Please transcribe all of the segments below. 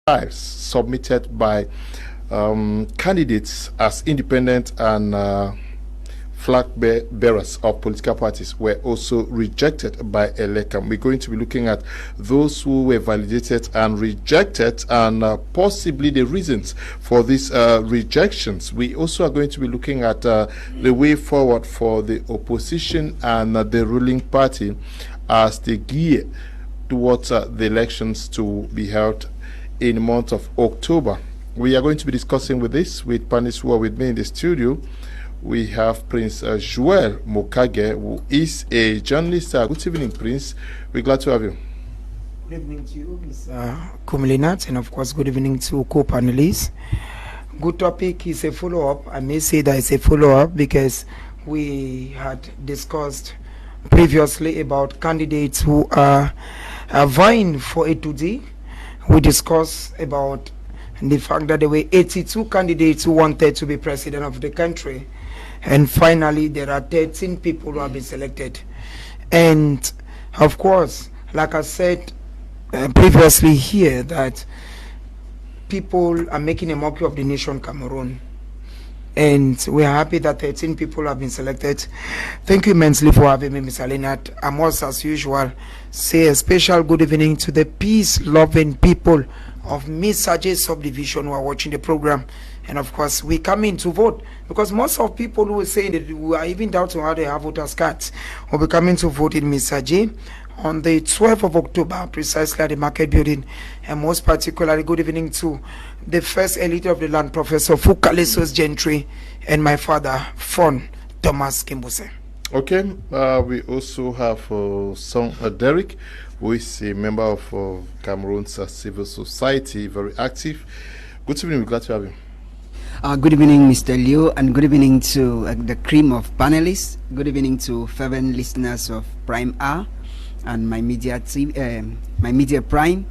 files submitted by candidates as independent and flag bearers of political parties were also rejected by ELECAM. We're going to be looking at those who were validated and rejected and possibly the reasons for these rejections. We also are going to be looking at the way forward for the opposition and the ruling party as they gear towards the elections to be held in the month of October. We are going to be discussing with panelists who are with me in the studio. We have Prince Joel Mokage, who is a journalist. Good evening, Prince. We're glad to have you. Good evening to you, Mr. Kumilinat, and of course, good evening to co-panelists. Good topic is a follow-up. I may say that it's a follow-up because we had discussed previously about candidates who are vying for a 2D. We discussed about the fact that there were 82 candidates who wanted to be president of the country. And finally, there are 13 people who have been selected. And of course, like I said previously here, that people are making a mockery of the nation Cameroon. And we are happy that 13 people have been selected. Thank you immensely for having me, Mr. Leonard. I must, as usual, say a special good evening to the peace-loving people of Misaje subdivision who are watching the program. And of course, we come in to vote because most of people who are saying that we are even doubting how they have voters' cards will be coming to vote in Misaje on the 12th of October, precisely at the market building. And most particularly, good evening to the first elite of the land, Professor Fukalesos Gentry, and my father, Fon Thomas Kimbuse. Okay, we also have Song Derek, who is a member of Cameroon's civil society, very active. Good evening, we're glad to have you. Good evening, Mr. Liu, and good evening to the cream of panelists. Good evening to fervent listeners of Prime R and my media Prime.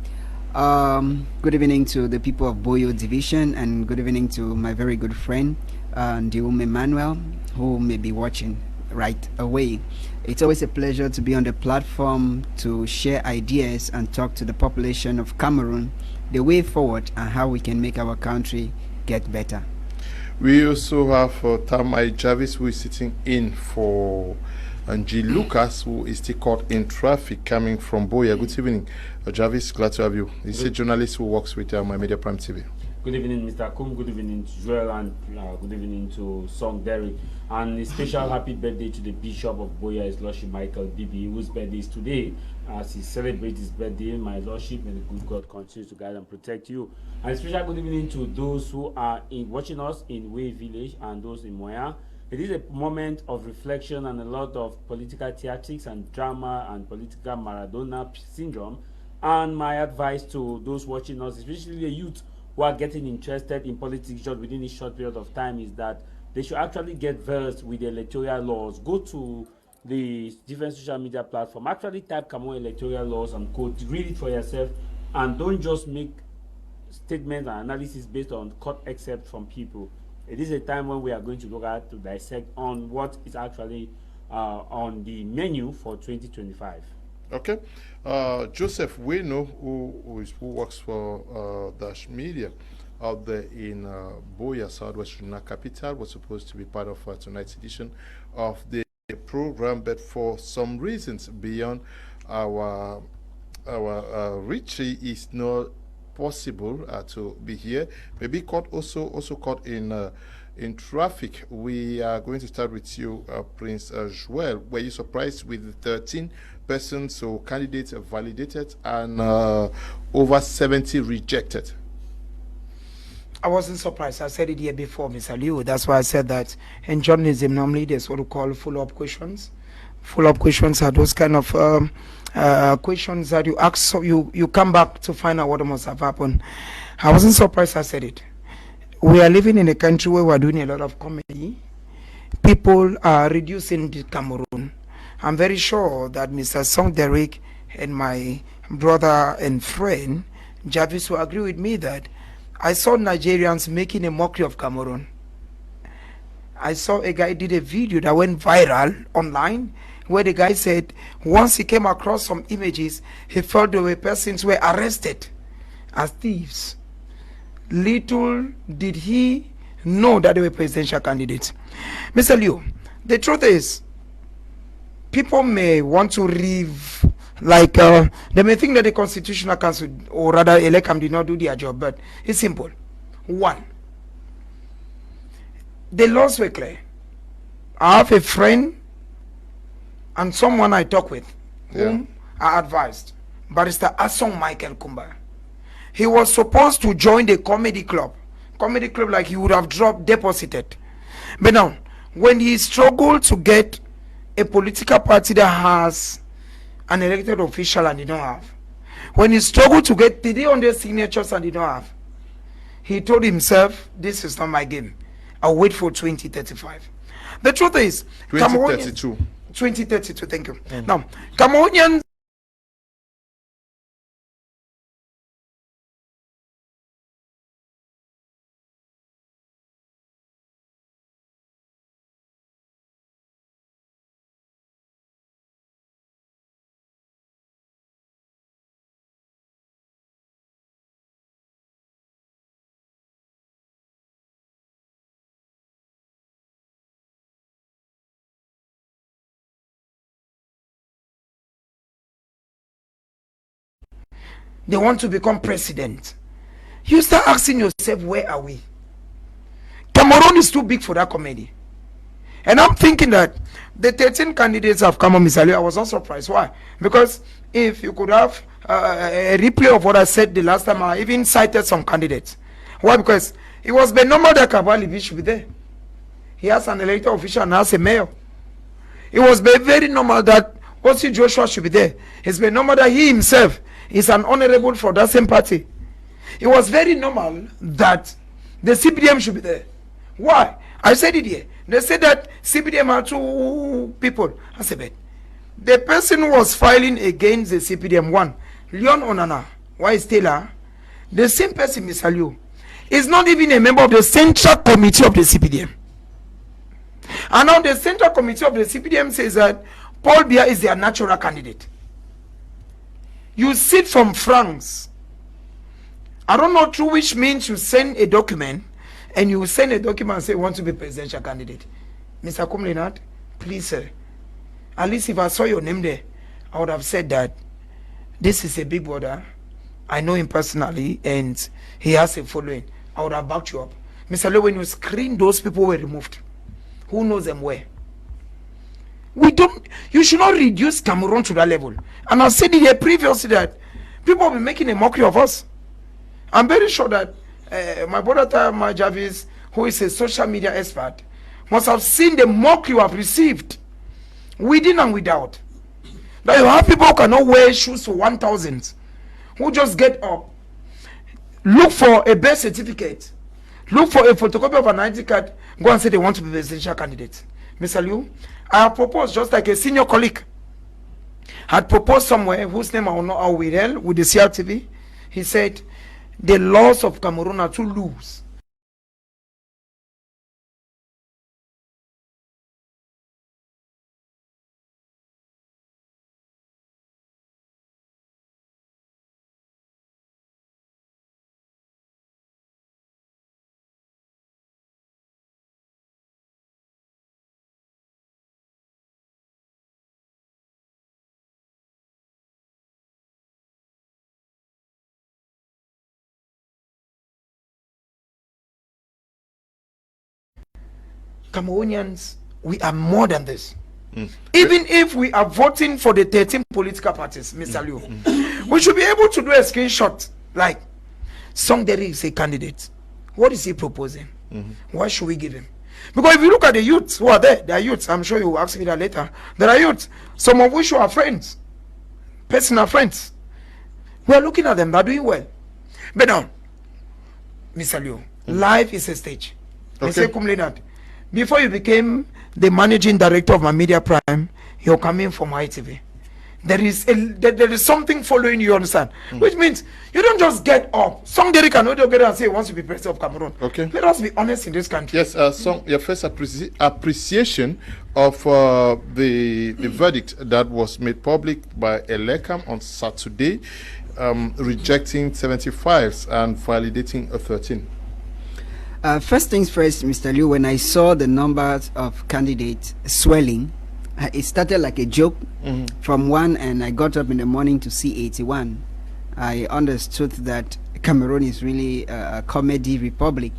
Good evening to the people of Boyo Division, and good evening to my very good friend, Diume Emmanuel, who may be watching right away. It's always a pleasure to be on the platform to share ideas and talk to the population of Cameroon, the way forward and how we can make our country get better. We also have Tamai Jarvis, who is sitting in for G. Lucas, who is still caught in traffic coming from Boya. Good evening, Jarvis. Glad to have you. He's a journalist who works with my Media Prime TV. Good evening, Mr. Kum. Good evening to Joel, and good evening to Song Derek. And a special happy birthday to the Bishop of Boya, His Lordship Michael Bibi, whose birthday is today. As he celebrates his birthday, my Lordship, and the good God continues to guide and protect you. And a special good evening to those who are watching us in Way Village and those in Moya. It is a moment of reflection and a lot of political theatrics and drama and political Maradona syndrome. And my advice to those watching us, especially the youth who are getting interested in politics just within a short period of time, is that they should actually get versed with the electoral laws. Go to the different social media platform, actually type Cameroon electoral laws and code, read it for yourself, and don't just make statements and analysis based on cut excerpts from people. It is a time when we are going to look at to dissect on what is actually on the menu for 2025. Okay, Joseph, we know who works for Dash Media out there in Boya, Southwest Regional Capital, was supposed to be part of tonight's edition of the program, but for some reasons beyond our reach, is not possible to be here. Maybe caught also caught in traffic. We are going to start with you, Prince Joel. Were you surprised with the 13 persons or candidates validated and over 70 rejected? I wasn't surprised. I said it here before, Mr. Liu. That's why I said that in journalism, normally there's what we call follow-up questions. Follow-up questions are those kind of questions that you ask, so you come back to find out what must have happened. I wasn't surprised I said it. We are living in a country where we're doing a lot of comedy. People are reducing the Cameroon. I'm very sure that Mr. Song Derek and my brother and friend, Jarvis, will agree with me that I saw Nigerians making a mockery of Cameroon. I saw a guy did a video that went viral online where the guy said once he came across some images, he felt there were persons who were arrested as thieves little did he know that they were presidential candidates. Mr. Liu, the truth is, people may want to they may think that the Constitutional Council, or rather ELECAM, did not do their job, but it's simple. One, the laws were clear. I have a friend and someone I talk with whom I advised, Barrister Asong Michael Kumba. He was supposed to join the comedy club like he would have deposited. But now, when he struggled to get a political party that has an elected official and did not have, when he struggled to get 300 signatures and did not have, he told himself, this is not my game. I'll wait for 2035. The truth is, 2032. 2032, thank you. Now, Cameroonians they want to become president. You start asking yourself, where are we? Cameroon is too big for that comedy. And I'm thinking that the 13 candidates have come on, Mr. Ali. I was not surprised. Why? Because if you could have a replay of what I said the last time, I even cited some candidates. Why? Because it was the normal that Kabalibi should be there. He has an elected official and has a mayor. It was very normal that Osi Joshua should be there. It's been normal that he himself is an honorable for that same party. It was very normal that the CPDM should be there. Why? I said it here. They said that CPDM are two people. I said, the person who was filing against the CPDM, one, Leon Onana, why is Taylor? The same person, Mr. Liu, is not even a member of the Central Committee of the CPDM. And now the Central Committee of the CPDM says that Paul Biya is their natural candidate. You sit from France. I don't know through which means you send a document, and you send a document and say you want to be presidential candidate. Mr. Kumlinat, please, sir. At least if I saw your name there, I would have said that this is a big brother. I know him personally, and he has a following. I would have backed you up. Mr. Liu, when you screen, those people were removed. Who knows them where? You should not reduce Cameroon to that level. And I said it here previously that people have been making a mockery of us. I'm very sure that my brother Tama Jarvis, who is a social media expert, must have seen the mockery you have received, within and without. That you have people who cannot wear shoes for 1,000, who just get up, look for a birth certificate, look for a photocopy of an ID card, go and say they want to be presidential candidates. Mr. Liu, I have proposed, just like a senior colleague had proposed somewhere, whose name I will not withheld, with the CRTV. He said, the laws of Cameroon are too loose. Cameroonians, we are more than this. Even if we are voting for the 13 political parties, Mr. Liu, we should be able to do a screenshot like, Song Derry is a candidate. What is he proposing? What should we give him? Because if you look at the youths who are there, they are youths. I'm sure you will ask me that later. There are youths, some of which are friends, personal friends. We are looking at them, they are doing well. But now, Mr. Liu, life is a stage. Okay. Before you became the managing director of my media prime, you're coming from ITV. There is something following you, understand? Which means you don't just get up. Some Derry can not get up and say he wants to be president of Cameroon. Okay. Let us be honest in this country. Yes, your first appreciation of the verdict that was made public by ELECAM on Saturday. rejecting 75s and validating a 13? First things first, Mr. Liu, when I saw the numbers of candidates swelling, it started like a joke from one, and I got up in the morning to see 81. I understood that Cameroon is really a comedy republic,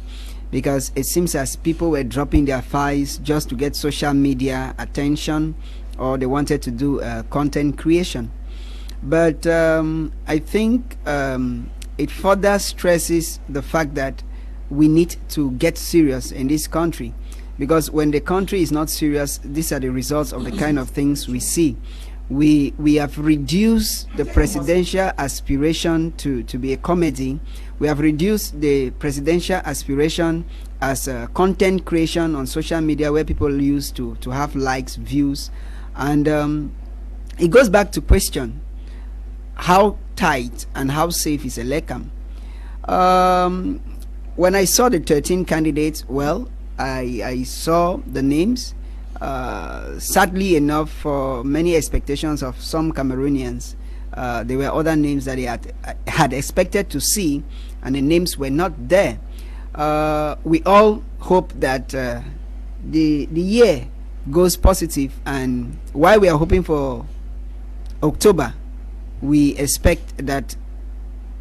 because it seems as people were dropping their files just to get social media attention, or they wanted to do content creation. But I think it further stresses the fact that we need to get serious in this country, because when the country is not serious, these are the results of the kind of things we see. We have reduced the presidential aspiration to be a comedy. We have reduced the presidential aspiration as a content creation on social media, where people used to have likes, views, and it goes back to question how tight and how safe is ELECAM. When I saw the 13 candidates, well, I saw the names. Sadly enough, for many expectations of some Cameroonians, there were other names that they had expected to see, and the names were not there. We all hope that the year goes positive, and while we are hoping for October, we expect that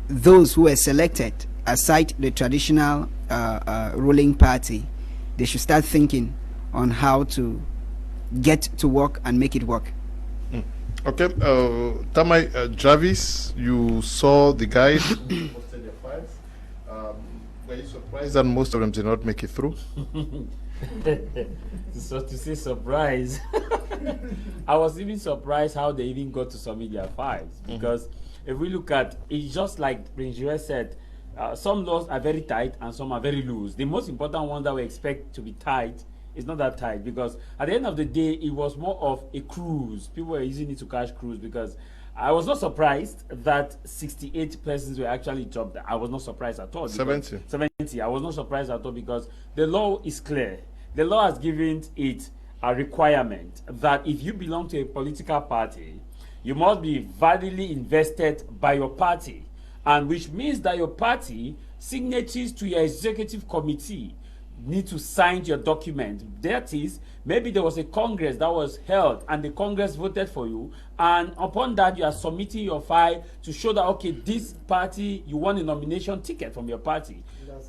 those who were selected, aside the traditional ruling party, they should start thinking on how to get to work and make it work. Okay, Tamai Jarvis, you saw the guys who posted their files. Were you surprised that most of them did not make it through? So to say surprise, I was even surprised how they even got to submit their files, because if we look at it's just like Prince Joel said, some laws are very tight and some are very loose. The most important one that we expect to be tight is not that tight, because at the end of the day, it was more of a cruise. People were using it to cash cruise, because I was not surprised that 68 persons were actually dropped. I was not surprised at all. 70. 70. I was not surprised at all, because the law is clear. The law has given it a requirement that if you belong to a political party, you must be validly invested by your party, and which means that your party signatories to your executive committee need to sign your document. That is, maybe there was a congress that was held and the congress voted for you, and upon that you are submitting your file to show that, okay, this party, you won a nomination ticket from your party.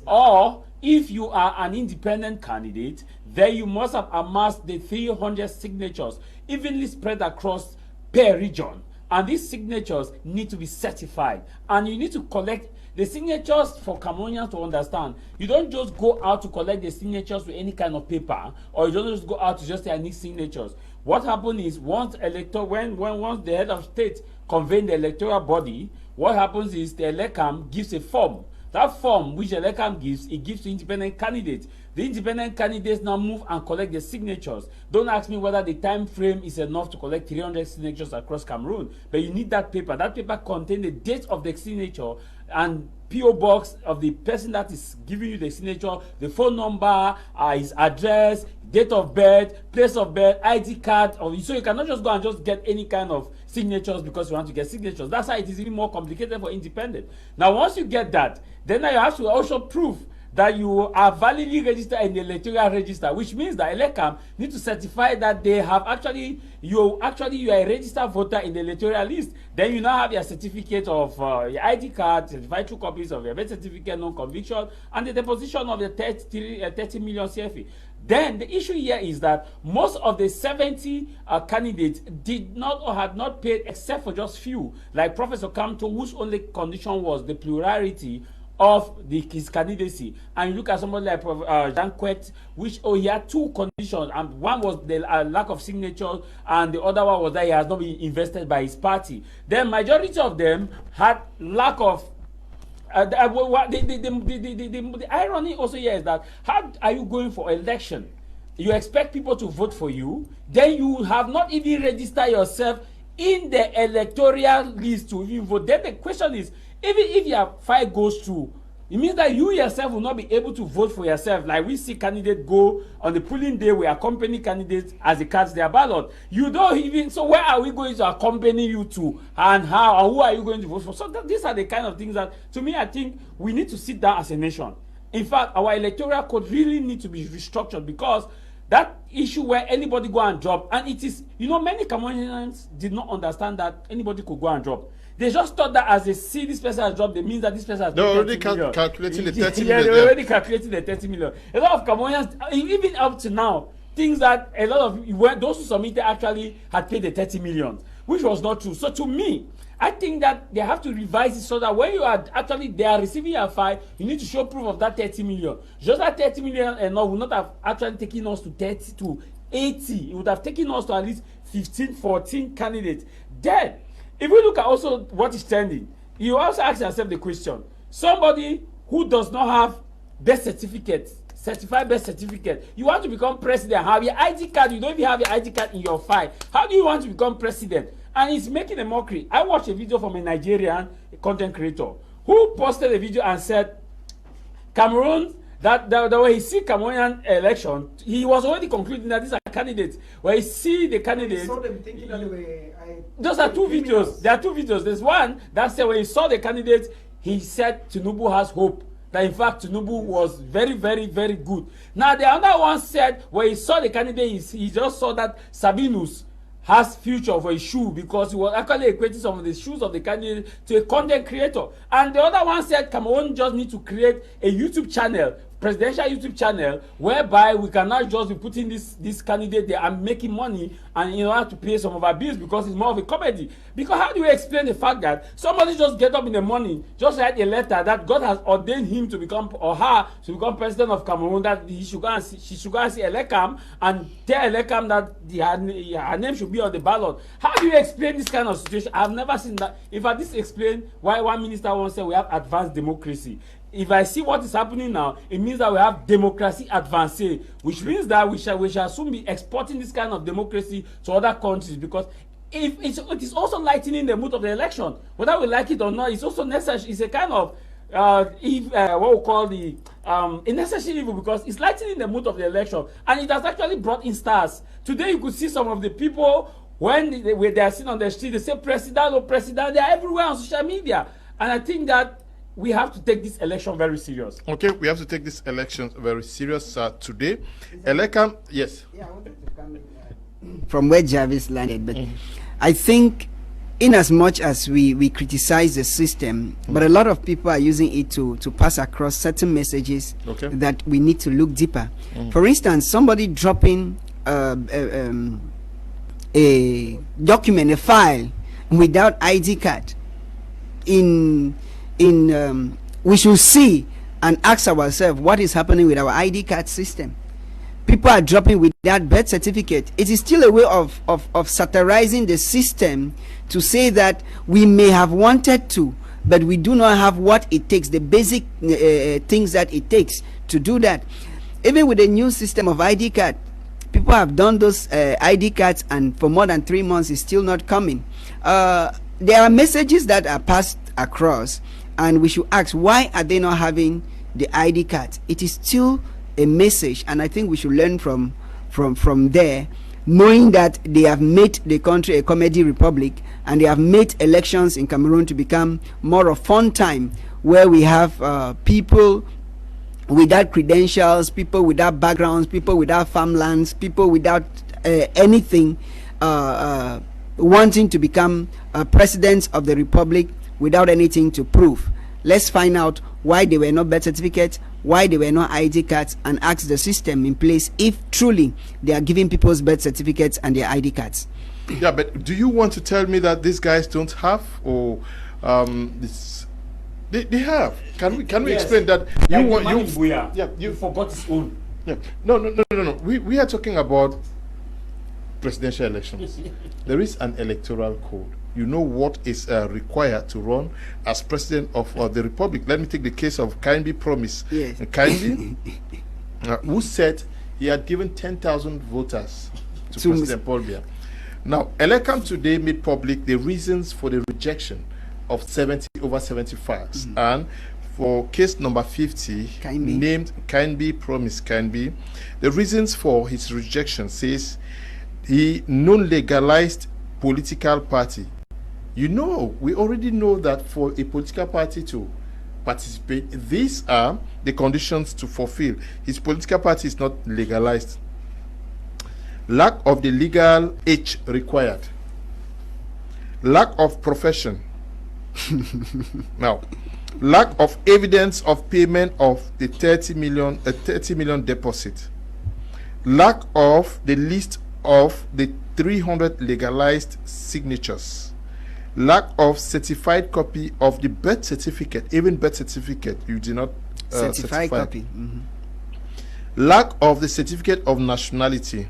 Or if you are an independent candidate, then you must have amassed the 300 signatures evenly spread across per region, and these signatures need to be certified, and you need to collect the signatures. For Cameroonians to understand, you don't just go out to collect the signatures with any kind of paper, or you don't just go out to just say I need signatures. What happens is, once once the head of state convene the electoral body, what happens is the ELECAM gives a form. That form which ELECAM gives, it gives to independent candidates. The independent candidates now move and collect the signatures. Don't ask me whether the time frame is enough to collect 300 signatures across Cameroon, but you need that paper. That paper contains the date of the signature and PO box of the person that is giving you the signature, the phone number, his address, date of birth, place of birth, ID card. So you cannot just go and just get any kind of signatures because you want to get signatures. That's why it is even more complicated for independent. Now, once you get that, then you have to also prove that you are validly registered in the electoral register, which means that ELECAM need to certify that they have you are a registered voter in the electoral list. Then you now have your certificate of your ID card, certified 2 copies of your birth certificate, non-conviction, and the deposition of the 30 million CFA. Then the issue here is that most of the 70 candidates did not or had not paid, except for just few, like Professor Kamto, whose only condition was the plurality of his candidacy. And you look at somebody like Jean Quet, which he had 2 conditions, and one was the lack of signatures, and the other one was that he has not been invested by his party. Then majority of them had lack of the irony also here is that, how are you going for election? You expect people to vote for you, then you have not even registered yourself in the electoral list to even vote. Then the question is, even if your file goes through, It means that you yourself will not be able to vote for yourself. Like we see candidates go on the polling day, we accompany candidates as they cast their ballot. You don't even, so where are we going to accompany you to, and how, and who are you going to vote for? So these are the kind of things that, to me, I think we need to sit down as a nation. In fact, our electoral code really needs to be restructured, because that issue where anybody go and drop, and it is, you know, many Cameroonians did not understand that anybody could go and drop. They just thought that as they see this person has dropped, it means that this person has. They're already calculating the 30 yeah, million. they're already calculating the 30 million. A lot of Cameroonians, even up to now, things that a lot of those who submitted actually had paid the 30 million, which was not true. So to me, I think that they have to revise it so that when you are actually, they are receiving your file, you need to show proof of that 30 million. Just that 30 million and all would not have actually taken us to 30 to 80. It would have taken us to at least 15, 14 candidates. Then, if we look at also what is trending, you also ask yourself the question: somebody who does not have birth certificate, certified birth certificate, you want to become president, have your ID card, you don't even have your ID card in your file. How do you want to become president? And he's making a mockery. I watched a video from a Nigerian content creator who posted a video and said, Cameroon, that when he see Cameroonian election, he was already concluding that these are candidates. When he see the candidates, saw them thinking that they were, those are two videos. There are two videos. There's one that said when he saw the candidates, he said Tinubu has hope. That in fact Tinubu was very, very, very good. Now the other one said when he saw the candidate, he just saw that Sabinus has future for a shoe, because he was actually equating some of the shoes of the candidate to a content creator. And the other one said Cameroon just need to create a YouTube channel, presidential YouTube channel, whereby we cannot just be putting this candidate there and making money and in order to pay some of our bills, because it's more of a comedy. Because how do you explain the fact that somebody just get up in the morning, just write a letter that God has ordained him to become, or her to become president of Cameroon, that she should go and see ELECAM and tell ELECAM that her name should be on the ballot? How do you explain this kind of situation? I've never seen that. If I just explain why one minister once said we have advanced democracy. If I see what is happening now, it means that we have democracy advancing, which means that we shall soon be exporting this kind of democracy to other countries, because if it is also lightening the mood of the election, whether we like it or not. It's also necessary. It's a kind of what we call the a necessary evil, because it's lightening the mood of the election, and it has actually brought in stars. Today you could see some of the people when they are sitting on the street, they say president or president. They are everywhere on social media, and I think that we have to take this election very serious. Okay, we have to take this election very serious today. ELECAM, yes. Yeah, I wanted to come in, from where Jarvis landed, but I think in as much as we criticize the system, but a lot of people are using it to pass across certain messages that we need to look deeper. For instance, somebody dropping a document, a file, without ID card, we should see and ask ourselves what is happening with our ID card system. People are dropping without birth certificate. It is still a way of satirizing the system to say that we may have wanted to, but we do not have what it takes, the basic things that it takes to do that. Even with the new system of ID card, people have done those ID cards, and for more than 3 months it's still not coming. There are messages that are passed across, and we should ask, why are they not having the ID card? It is still a message, and I think we should learn from there, knowing that they have made the country a comedy republic, and they have made elections in Cameroon to become more of fun time, where we have people without credentials, people without backgrounds, people without farmlands, people without anything, wanting to become presidents of the republic without anything to prove. Let's find out why they were not birth certificates, why they were not ID cards, and ask the system in place if truly they are giving people's birth certificates and their ID cards. Yeah, but do you want to tell me that these guys don't have, or they have? Can we explain that? You forgot his own. Yeah. No. We are talking about presidential elections. There is an electoral code. You know what is required to run as president of the republic. Let me take the case of Kindly Promise. Yes. Kindly, who said he had given 10,000 voters to President Paul Biya. Now, ELECAM today made public the reasons for the rejection of 70 over 75s, and for case number 50, named Canby, Promise Canby, the reasons for his rejection says he non-legalized political party. You know, we already know that for a political party to participate, these are the conditions to fulfill. His political party is not legalized. Lack of the legal age required. Lack of profession. Now, lack of evidence of payment of the 30 million deposit. Lack of the list of the 300 legalized signatures. Lack of certified copy of the birth certificate. Even birth certificate you do not certify. Copy. Lack of the certificate of nationality.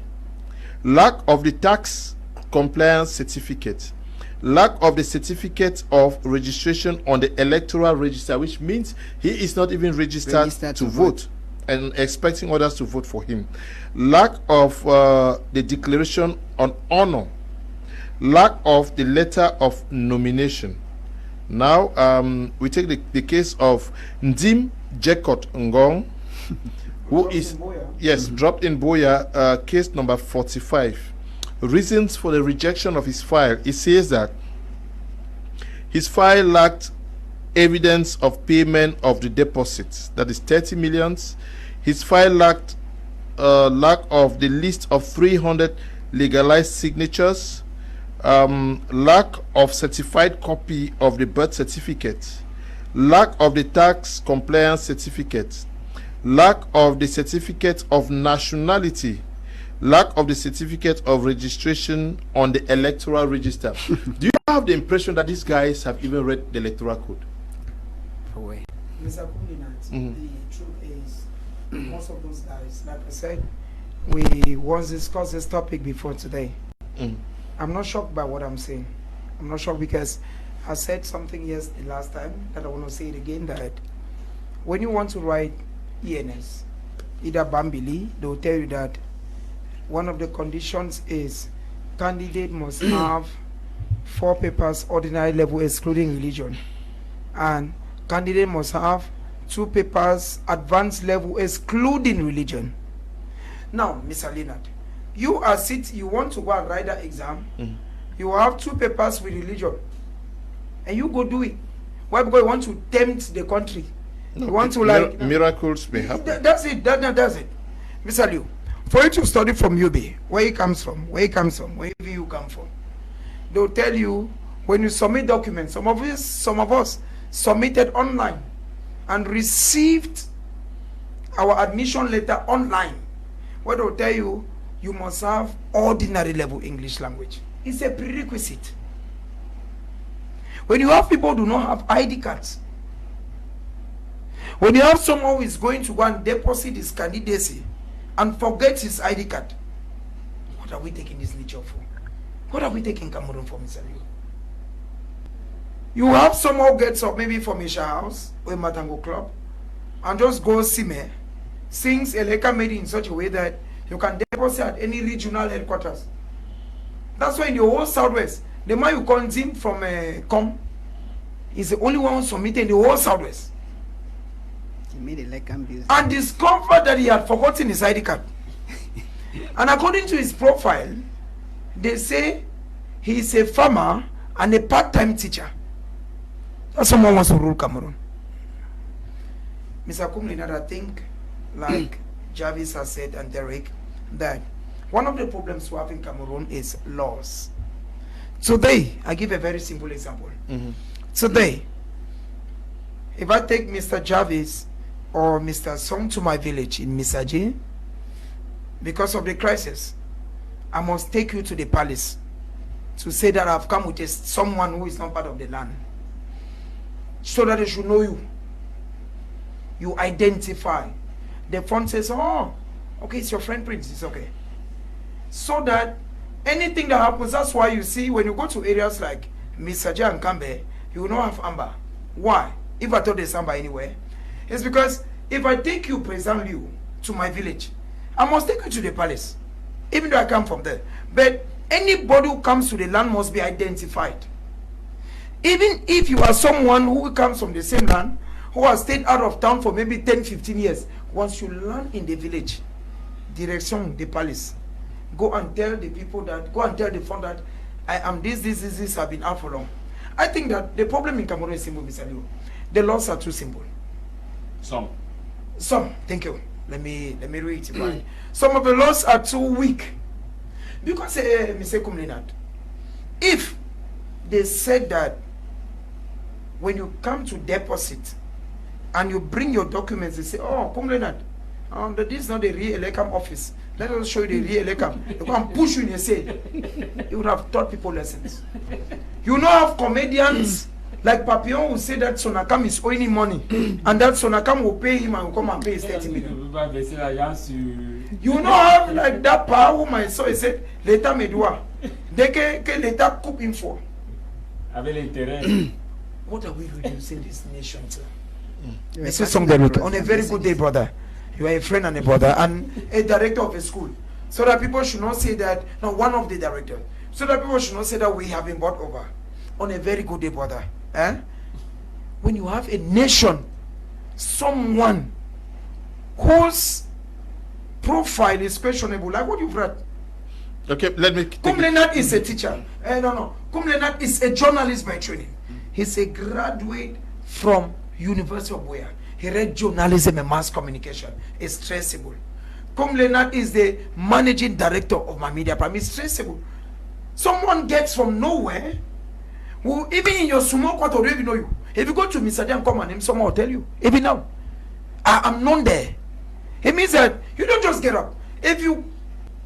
Lack of the tax compliance certificate. Lack of the certificate of registration on the electoral register, which means he is not even registered to vote and expecting others to vote for him. Lack of the declaration on honor. Lack of the letter of nomination. Now we take the case of Ndim Jekot Ngong, who is dropped in Boya, case number 45. Reasons for the rejection of his file. It says that his file lacked evidence of payment of the deposits, that is 30 millions. His file lacked lack of the list of 300 legalized signatures. Lack of certified copy of the birth certificate, lack of the tax compliance certificate, lack of the certificate of nationality, lack of the certificate of registration on the electoral register. Do you have the impression that these guys have even read the electoral code? Mr. Kulinat, the truth is, most of those guys, like I said, we once discussed this topic before today. I'm not shocked by what I'm saying. I'm not shocked because I said something the last time that I want to say it again, that when you want to write ENS, either Bambili, they will tell you that one of the conditions is candidate must have 4 papers ordinary level excluding religion, and candidate must have 2 papers advanced level excluding religion. Now, Mr. Leonard, you want to go and write that exam, you have 2 papers with religion, and you go do it. Why? Because you want to tempt the country. No, you want to miracles may happen. That's it. That's it. Mr. Liu, for you to study from UB, where you come from, wherever you come from, they'll tell you when you submit documents. Some of us submitted online and received our admission letter online, where they'll tell you you must have ordinary level English language. It's a prerequisite. When you have people who do not have ID cards, when you have someone who is going to go and deposit his candidacy and forget his ID card, what are we taking this nature for? What are we taking Cameroon for, Mr. Liu? You have someone who gets up maybe from Isha House or Matango Club and just goes Sime, sings ELECAM made in such a way that you can deposit at any regional headquarters. That's why in the whole Southwest, the man you call him from Com is the only one submitted in the whole Southwest. He made ELECAM business. And discovered that he had forgotten his ID card. And according to his profile, they say he is a farmer and a part-time teacher. That's someone wants to rule Cameroon. Mr. Kumlinat, I think, like Jarvis has said and Derek, that one of the problems we have in Cameroon is laws. Today, I give a very simple example. Today, if I take Mr. Jarvis or Mr. Song to my village in Misaji, because of the crisis, I must take you to the palace to say that I've come with someone who is not part of the land, so that they should know you. You identify. The phone says, oh, okay, it's your friend Prince, it's okay. So that anything that happens, that's why you see when you go to areas like Misaji and Kambe, you will not have amber. Why? If I thought there's amber anywhere, it's because if I take you, President Liu, to my village, I must take you to the palace, even though I come from there. But anybody who comes to the land must be identified. Even if you are someone who comes from the same land, who has stayed out of town for maybe 10, 15 years. Once you land in the village, direction the palace, go and tell the people that, go and tell the fund that I am this, have been out for long. I think that the problem in Cameroon is simple, Mr. Liu. The laws are too simple. Some, thank you. Let me read it. Some of the laws are too weak. Because, Mr. Kumlinat, if they said that when you come to deposit and you bring your documents, they say, oh, Kumlinat, this is not the real ELECAM office. Let us show you the real ELECAM. They go and push you in your say. You would have taught people lessons. You know, have comedians like Papillon who say that Sonakam is owing him money, and that Sonakam will pay him and will come and pay his 30 million. You know how like that power who my son said, l'État me doit. Dès que l'État coupe him for. What are we reducing this nation, sir? On a very good day, brother. You are a friend and a brother and a director of a school. So that people should not say that, no, one of the directors. So that people should not say that we have been bought over. On a very good day, brother. When you have a nation, someone whose profile is questionable, like what you've read. Okay, let me. Kumlenat is a teacher. No. Kumlenat is a journalist by training. He's a graduate from University of Boya. He read journalism and mass communication. It's traceable. Kumlenat is the managing director of my media prime. It's traceable. Someone gets from nowhere. Who, even in your sumo quarter, don't even know you. If you go to Mr. Jam, come and him, someone will tell you. Even now, I'm known there. It means that you don't just get up. If you,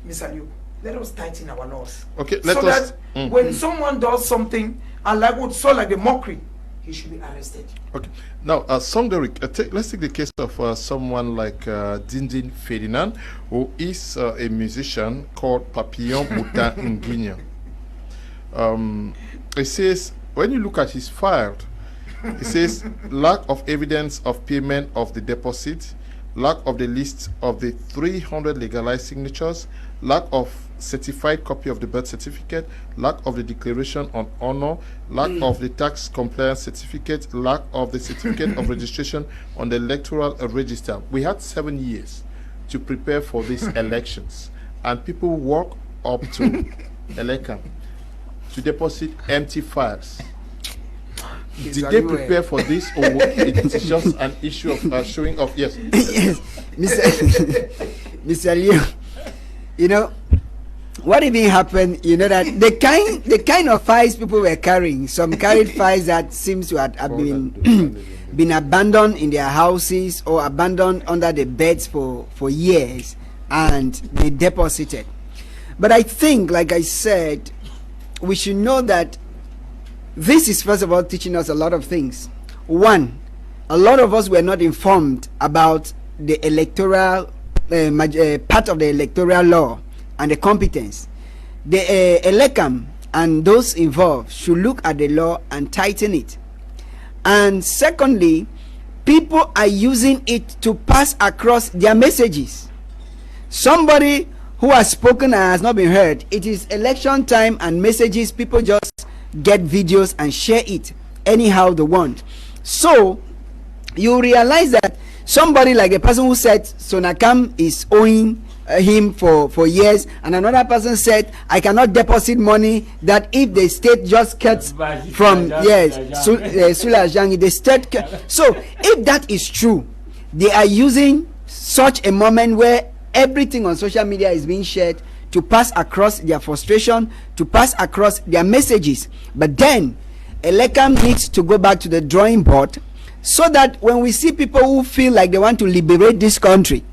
Mr. Liu, let us tighten our laws. Okay, so that when someone does something, and like what so like the mockery, he should be arrested. Okay. Now, Songderic, let's take the case of someone like Dindin Ferdinand, who is a musician called Papillon Moutin Nguyen. It says, when you look at his file, it says lack of evidence of payment of the deposit, lack of the list of the 300 legalized signatures, lack of certified copy of the birth certificate, lack of the declaration on honor, lack of the tax compliance certificate, lack of the certificate of registration on the electoral register. We had 7 years to prepare for these elections, and people walk up to ELECAM to deposit empty files. Did they prepare for this, or it's just an issue of showing off? Yes. Yes, Mr. Liu, you know what even happened? You know that the kind of files people were carrying. Some carried files that seems to have been been abandoned in their houses or abandoned under the beds for years, and they deposited. But I think, like I said, we should know that this is first of all teaching us a lot of things. One, a lot of us were not informed about the electoral part of the electoral law and the competence. The ELECAM and those involved should look at the law and tighten it. And secondly, people are using it to pass across their messages. Somebody who has spoken and has not been heard, it is election time and messages, people just get videos and share it anyhow they want. So you realize that somebody like the person who said Sonakam is owing him for years, and another person said I cannot deposit money that if the state just cuts from Sulajangi, the state so if that is true, they are using such a moment where everything on social media is being shared to pass across their frustration, to pass across their messages. But then ELECAM needs to go back to the drawing board, so that when we see people who feel like they want to liberate this country,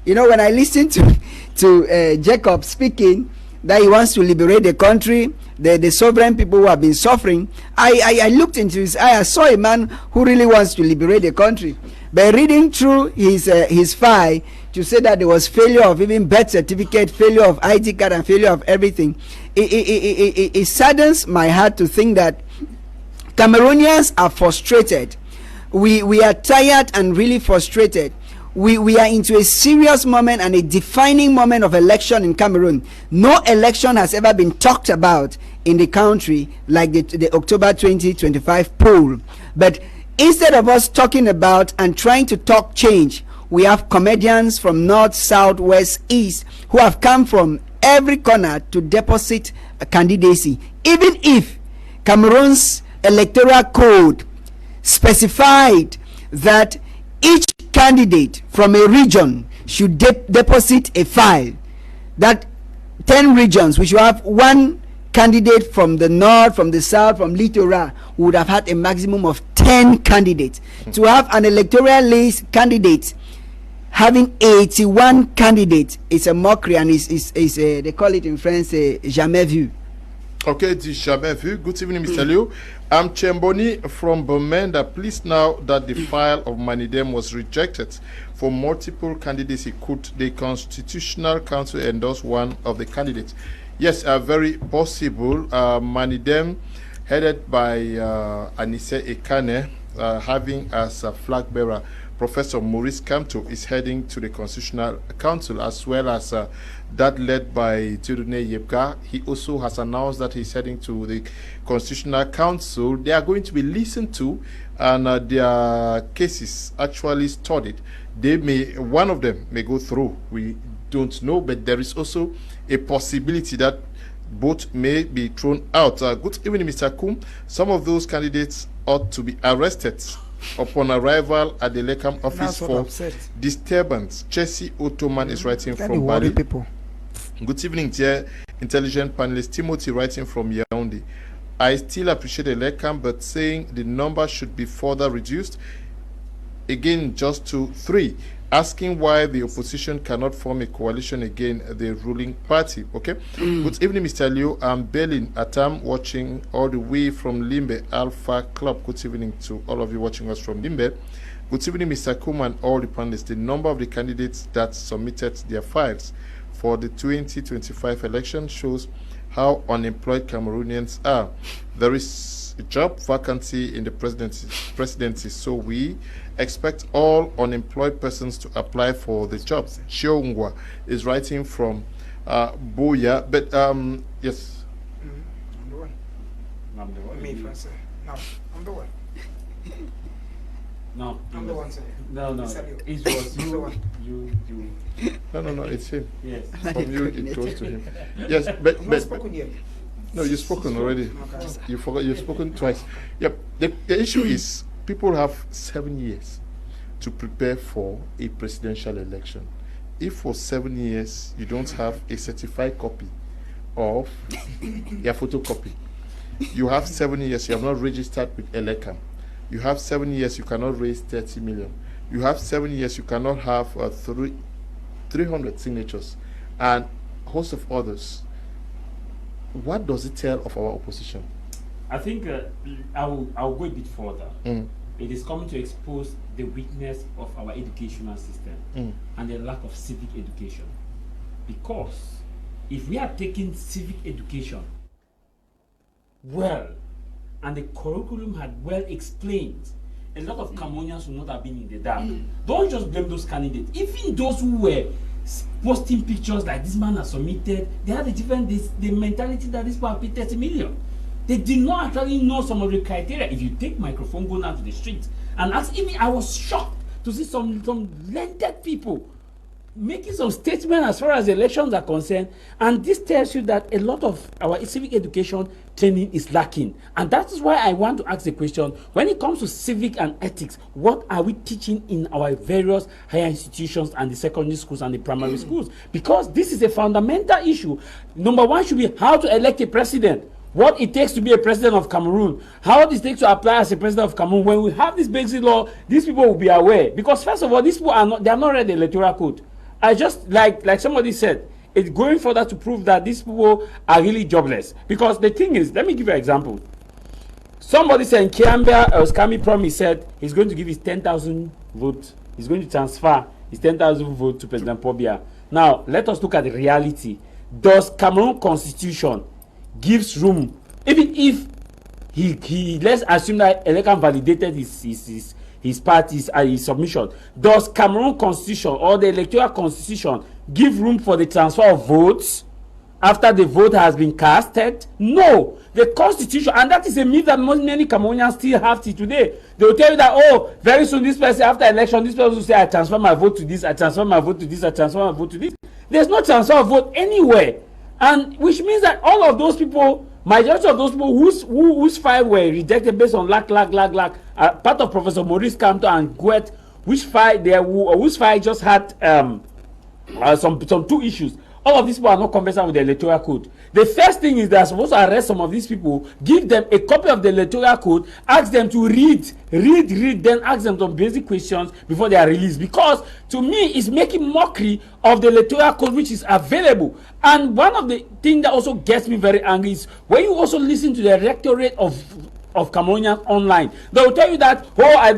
you know, when I listen to Jacob speaking that he wants to liberate the country, the sovereign people who have been suffering, I looked into his eye. I saw a man who really wants to liberate the country. By reading through his file, to say that there was failure of even birth certificate, failure of ID card, and failure of everything, it saddens my heart to think that Cameroonians are frustrated. We are tired and really frustrated. We are into a serious moment and a defining moment of election in Cameroon. No election has ever been talked about in the country like the October 2025 poll. But instead of us talking about and trying to talk change, we have comedians from north, south, west, east who have come from every corner to deposit a candidacy. Even if Cameroon's electoral code specified that each candidate from a region should deposit a file, that 10 regions, we should have one candidate from the north, from the south, from Littoral, would have had a maximum of 10 candidates. To have an electoral list candidate having 81 candidates is a mockery, and is they call it in French jamais vu. Okay, it is jamais vu. Good evening, Mr. Liu. I'm Chemboni from Bomenda. Please, now that the file of Manidem was rejected for multiple candidacy, could the Constitutional Council endorse one of the candidates? Yes, very possible. Manidem, headed by Anise Ekane, having as a flag bearer Professor Maurice Kamto, is heading to the Constitutional Council, as well as that led by Dieudonné Yebka. He also has announced that he's heading to the Constitutional Council. They are going to be listened to, and their cases actually studied. One of them may go through. We don't know, but there is also a possibility that both may be thrown out. Good evening, Mr. Kum. Some of those candidates ought to be arrested upon arrival at the ELECAM office for disturbance. Chelsea Ottoman is writing from Bali. Good evening, dear intelligent panelist. Timothy writing from Yaoundé. I still appreciate the ELECAM, but saying the number should be further reduced, again just to 3. Asking why the opposition cannot form a coalition against the ruling party. Okay. Good evening, Mr. Liu. I'm Berlin Atam, watching all the way from Limbe Alpha Club. Good evening to all of you watching us from Limbe. Good evening, Mr. Kuman, all the panelists. The number of the candidates that submitted their files for the 2025 election shows how unemployed Cameroonians are. There is a job vacancy in the presidency, so we expect all unemployed persons to apply for the jobs. Chiongwa is writing from Boya, but yes. I'm the one. I'm the one. Me first. No, I'm the one. No, I'm the one, sir. No. It was you. No, it's him. Yes. From you, it goes to him. Yes, but spoken yet. no, you've spoken already. You forgot. You've spoken twice. Yep. The issue is, people have 7 years to prepare for a presidential election. If for 7 years you don't have a certified copy of your photocopy, you have 7 years, you have not registered with ELECAM. You have 7 years, you cannot raise 30 million. You have 7 years, you cannot have 300 signatures and a host of others. What does it tell of our opposition? I think I'll go a bit further. It is coming to expose the weakness of our educational system and the lack of civic education. Because if we had taken civic education well, and the curriculum had well explained, a lot of Cameroonians would not have been in the dark. Don't just blame those candidates. Even those who were posting pictures like this man has submitted, they had a different the mentality that this people have paid 30 million. They did not actually know some of the criteria. If you take microphone, go out to the streets and ask, even I was shocked to see some landed people making some statements as far as elections are concerned, and this tells you that a lot of our civic education training is lacking. And that is why I want to ask the question, when it comes to civic and ethics, what are we teaching in our various higher institutions and the secondary schools and the primary schools? Because this is a fundamental issue. Number one should be how to elect a president, what it takes to be a president of Cameroon, how it takes to apply as a president of Cameroon. When we have this basic law, these people will be aware. Because first of all, these people are not read the electoral code. I just, like somebody said, it's going further to prove that these people are really jobless. Because the thing is, let me give you an example. Somebody said, Kiamba Oskami Promise said he's going to give his 10,000 votes. He's going to transfer his 10,000 votes to President Pobia. Now, let us look at the reality. Does Cameroon Constitution gives room, even if he let's assume that ELECAM validated his party's his submission, does Cameroon Constitution or the Electoral Constitution give room for the transfer of votes after the vote has been casted? No. The Constitution, and that is a myth that many Cameroonians still have till today. They will tell you that, oh, very soon this person, after election, this person will say, I transfer my vote to this, I transfer my vote to this, I transfer my vote to this. There's no transfer of vote anywhere. And which means that all of those people, majority of those people whose file were rejected based on part of Professor Maurice Kamto and Guet, whose file just had some two issues. All of these people are not conversant with the electoral code. The first thing is they're supposed to arrest some of these people, give them a copy of the electoral code, ask them to read, then ask them some basic questions before they are released. Because to me, it's making mockery of the electoral code which is available. And one of the things that also gets me very angry is when you also listen to the rectorate of Cameroonians online, they will tell you that,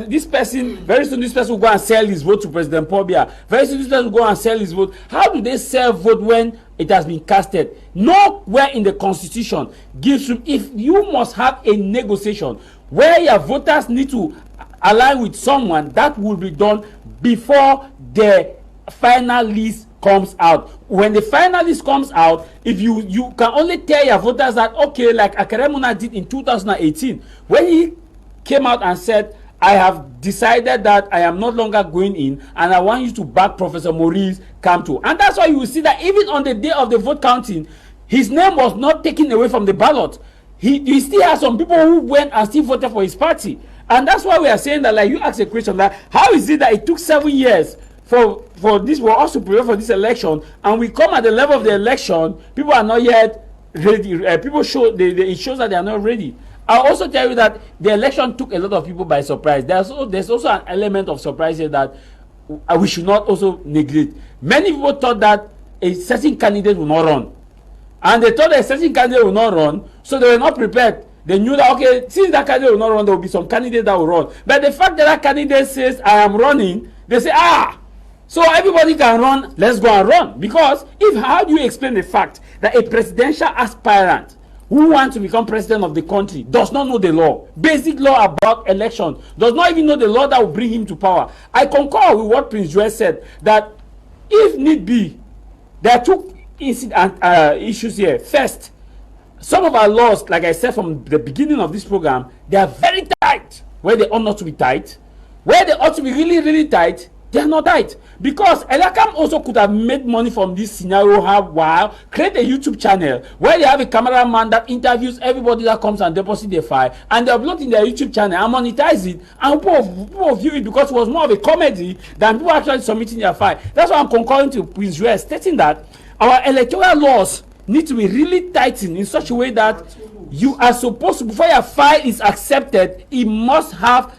this person, very soon this person will go and sell his vote to President Pobia. Very soon this person will go and sell his vote. How do they sell vote when it has been casted? Nowhere in the constitution gives you, if you must have a negotiation where your voters need to align with someone, that will be done before the final list comes out. When the final list comes out, if you can only tell your voters that, okay, like Akaremuna did in 2018, when he came out and said, I have decided that I am no longer going in and I want you to back Professor Maurice Kamto. And that's why you will see that even on the day of the vote counting, his name was not taken away from the ballot. He still has some people who went and still voted for his party. And that's why we are saying that, like you asked a question, that how is it that it took 7 years for this, for us to prepare for this election, and we come at the level of the election, people are not yet ready. People show it shows that they are not ready. I'll also tell you that the election took a lot of people by surprise. There's also an element of surprise here that we should not also neglect. Many people thought that a certain candidate will not run, and they thought that a certain candidate will not run, so they were not prepared. They knew that, okay, since that candidate will not run, there will be some candidate that will run. But the fact that that candidate says, I am running, they say, so everybody can run, let's go and run. Because how do you explain the fact that a presidential aspirant who wants to become president of the country does not know the law, basic law about election, does not even know the law that will bring him to power? I concur with what Prince Joel said, that if need be, there are two issues here. First, some of our laws, like I said from the beginning of this program, they are very tight where they ought not to be tight. Where they ought to be really, really tight, they are not tight. Because ELECAM also could have made money from this scenario, while create a YouTube channel where they have a cameraman that interviews everybody that comes and deposits their file, and they upload in their YouTube channel and monetize it, and people view it because it was more of a comedy than people actually submitting their file. That's why I'm concurring to Prince Joel, stating that our electoral laws need to be really tightened in such a way that you are supposed to, before your file is accepted, it must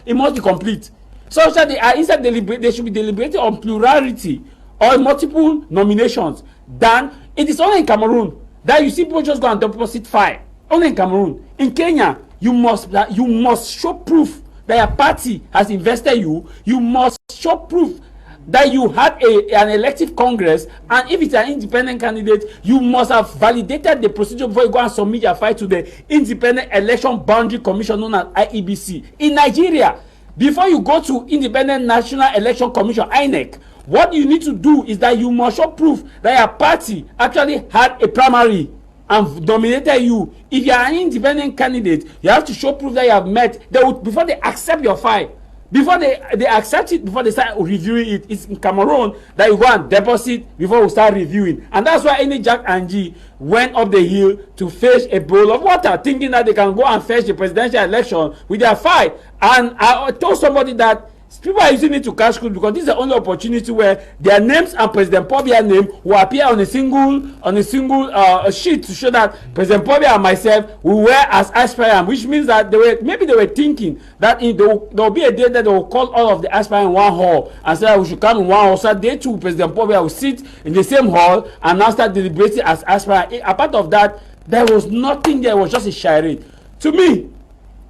be complete. So that they should be deliberating on plurality or multiple nominations. Then it is only in Cameroon that you see people just go and deposit file. Only in Cameroon. In Kenya, you must show proof that your party has invested you. You must show proof that you had an elective congress, and if it's an independent candidate, you must have validated the procedure before you go and submit your file to the Independent Election Boundary Commission, known as IEBC. In Nigeria, before you go to Independent National Election Commission, INEC, what you need to do is that you must show proof that your party actually had a primary and nominated you. If you are an independent candidate, you have to show proof that you have met. Before they accept your file, before they accept it, before they start reviewing it, it's in Cameroon that you go and deposit before we start reviewing. And that's why any Jack and G went up the hill to fetch a bowl of water, thinking that they can go and fetch the presidential election with their file. And I told somebody that people are using it to cash cruise because this is the only opportunity where their names and President Pobia's name will appear on a single sheet to show that President Pobia and myself will wear as aspirant, which means that they were thinking that there will be a day that they will call all of the aspirants in one hall and say that we should come in one hall, so they too, President Pobia, will sit in the same hall and now start deliberating as aspirant. Apart of that, there was nothing there. It was just a charade. To me,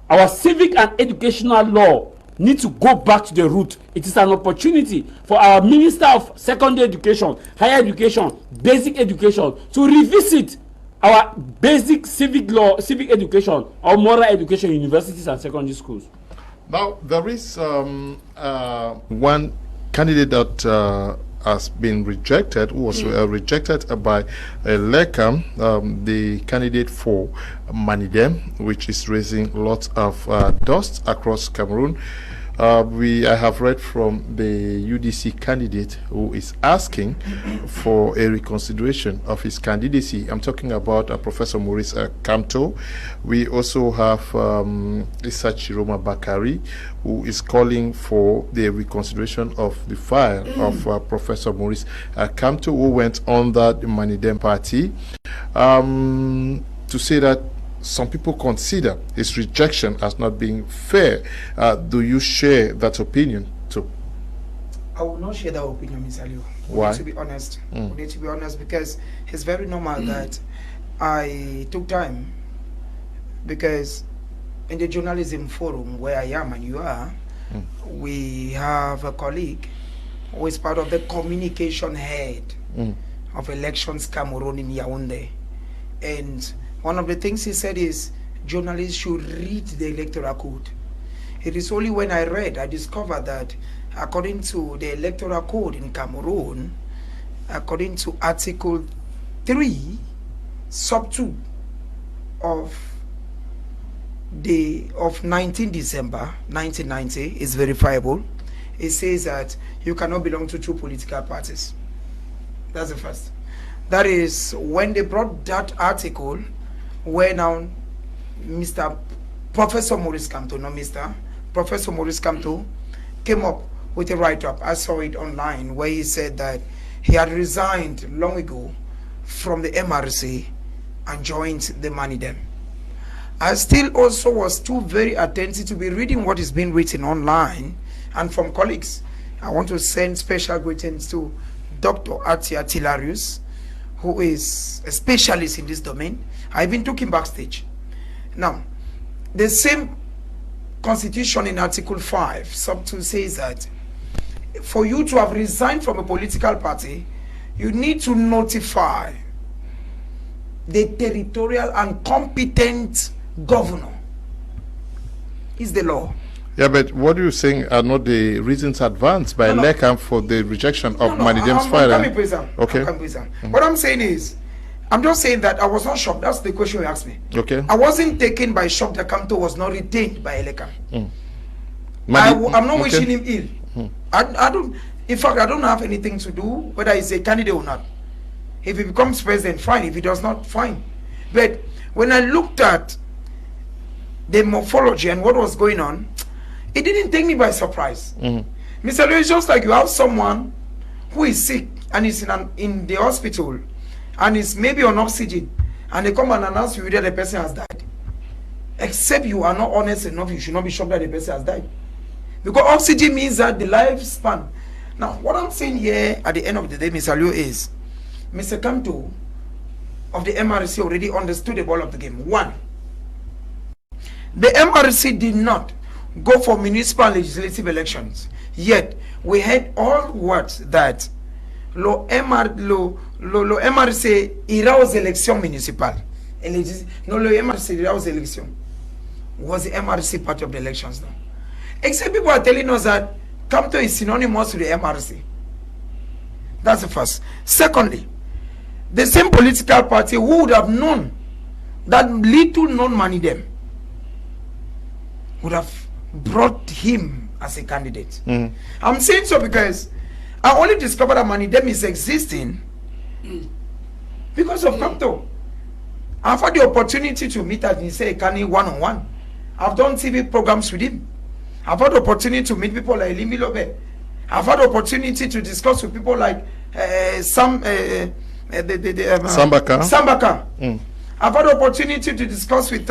our civic and educational law need to go back to the root. It is an opportunity for our Minister of Secondary Education, Higher Education, Basic Education to revisit our basic civic law, civic education, or moral education in universities and secondary schools. Now, there is one candidate that has been rejected, who was rejected by ELECAM, the candidate for Manidem, which is raising lots of dust across Cameroon. I have read from the UDC candidate who is asking for a reconsideration of his candidacy. I'm talking about Professor Maurice Kamto. We also have Issa Chiroma Bakari, who is calling for the reconsideration of the file of Professor Maurice Kamto, who went under the Manidem party, to say that some people consider his rejection as not being fair. Do you share that opinion too? I will not share that opinion, Mr. Liu. Why? We need to be honest. We need to be honest because it's very normal that I took time, because in the journalism forum where I am and you are, we have a colleague who is part of the communication head of Elections Cameroon in Yaoundé. And one of the things he said is journalists should read the Electoral Code. It is only when I discovered that according to the Electoral Code in Cameroon, according to Article 3, Sub 2 of 19 December 1990 is verifiable. It says that you cannot belong to two political parties. That's the first. That is when they brought that article, where now Mr. Professor Maurice Kamto, not Mr. Professor Maurice Kamto, came up with a write-up. I saw it online where he said that he had resigned long ago from the MRC and joined the Manidem. I still also was too very attentive to be reading what is being written online and from colleagues. I want to send special greetings to Dr. Atia Tilarius, who is a specialist in this domain. I've been talking backstage. Now, the same constitution in Article 5, sub 2 says that for you to have resigned from a political party, you need to notify the territorial and competent governor. Is the law. Yeah, but what are you saying are not the reasons advanced by ELECAM for the rejection of Manidem's file? Okay. What I'm saying is, I'm just saying that I was not shocked. That's the question you asked me. Okay. I wasn't taken by shock that Kamto was not retained by ELECAM. I'm not wishing him ill. I don't. In fact, I don't have anything to do whether he's a candidate or not. If he becomes president, fine. If he does not, fine. But when I looked at the morphology and what was going on, it didn't take me by surprise. Mr. Lewis, just like you have someone who is sick and is in the hospital and is maybe on oxygen, and they come and announce you that the person has died. Except you are not honest enough, you should not be shocked that the person has died. Because oxygen means that the lifespan. Now, what I'm saying here at the end of the day, Mr. Liu, is Mr. Kamto of the MRC already understood the ball of the game. One, the MRC did not go for municipal legislative elections. Yet, we had all words that lo MRC ira aux élections municipales. No, lo MRC ira aux élections. Was the MRC part of the elections now? Except people are telling us that Kamto is synonymous with the MRC. That's the first. Secondly, the same political party who would have known that little known Manidem would have brought him as a candidate. I'm saying so because I only discovered that Manidem is existing because of Kamto. I've had the opportunity to meet at Kani one-on-one. I've done TV programs with him. I've had the opportunity to meet people like Limi Lobe. I've had the opportunity to discuss with people like Sambaka. I've had the opportunity to discuss with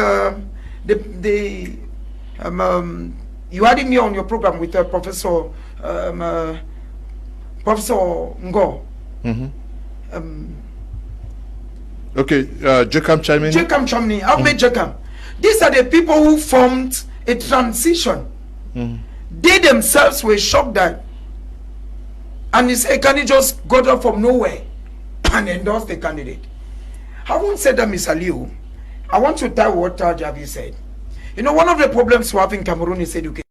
you had me on your program with Professor Ngo. Okay, Jekam Chamini. Jekam Chamini. I've met Jekam. These are the people who formed a transition. They themselves were shocked that, and he said, can he just got up from nowhere and endorse the candidate? I won't say that, Mr. Liu. I want to tell what Javi said. You know, one of the problems we have in Cameroon is education.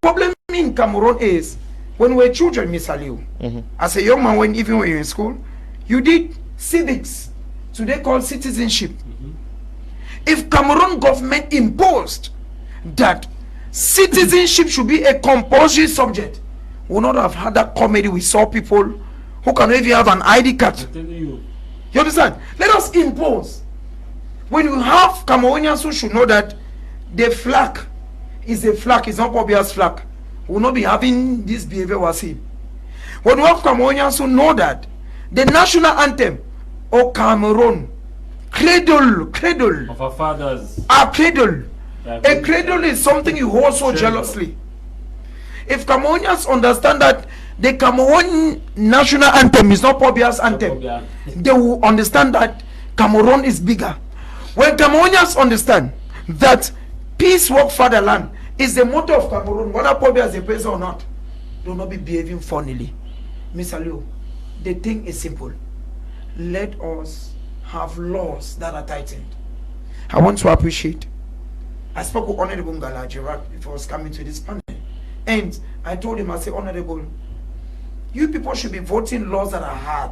problem in Cameroon is when we're children, Mr. Liu, as a young man, when even when you're in school, you did civics, today called citizenship. If Cameroon government imposed that citizenship should be a compulsory subject, we would not have had that comedy. We saw people who can even have an ID card. You understand? Let us impose. When you have Cameroonians who should know that the flag is a flag, it's not Pobia's flag, we will not be having this behavior we see. When you have Cameroonians who know that the national anthem of Cameroon, cradle of our fathers, a cradle. A cradle is something you hold so jealously. If Cameroonians understand that the Cameroon national anthem is not Pobia's anthem, they will understand that Cameroon is bigger. When Cameroonians understand that peace, work, fatherland is the motto of Cameroon, whether Pobia is a president or not, they will not be behaving funnily. Mr. Liu, the thing is simple. Let us have laws that are tightened. I want to appreciate. I spoke with Honorable Ngala Gerard before I was coming to this panel, and I told him, I said, Honorable, you people should be voting laws that are hard.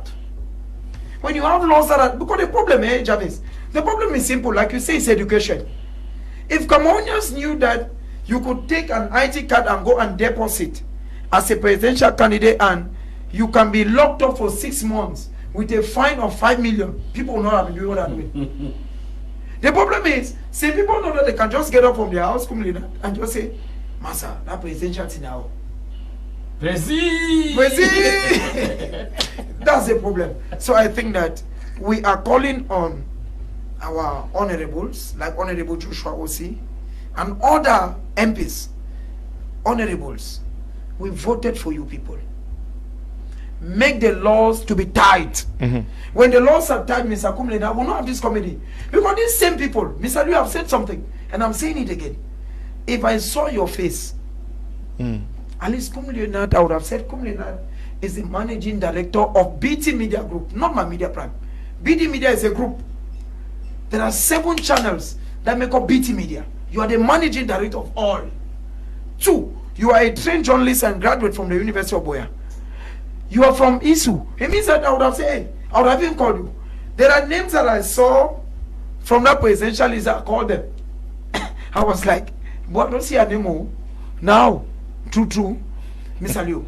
When you have laws that are, because the problem, Javis, the problem is simple, like you say, it's education. If Cameroonians knew that you could take an IT card and go and deposit as a presidential candidate and you can be locked up for 6 months with a fine of 5 million, people will not have been doing that way. The problem is, some people know that they can just get up from their house and just say, Massa, that presidential thing now. That's the problem. So I think that we are calling on our honorables, like Honorable Joshua Osi, and other MPs, honorables. We voted for you people. Make the laws to be tight. When the laws are tight, Mr. Kumlena, we will not have this committee. Because these same people, Mr. Liu, have said something, and I'm saying it again. If I saw your face, at least Kumlena, I would have said Kumlena is the managing director of BT Media Group, not my Media Prime. BT Media is a group. There are 7 channels that make up BT Media. You are the managing director of all. 2, you are a trained journalist and graduate from the University of Boya. You are from Isu. It means that I would have said, hey, I would have even called you. There are names that I saw from that presidential list. I called them. I was like, what don't see a name now? True. Mr. Liu,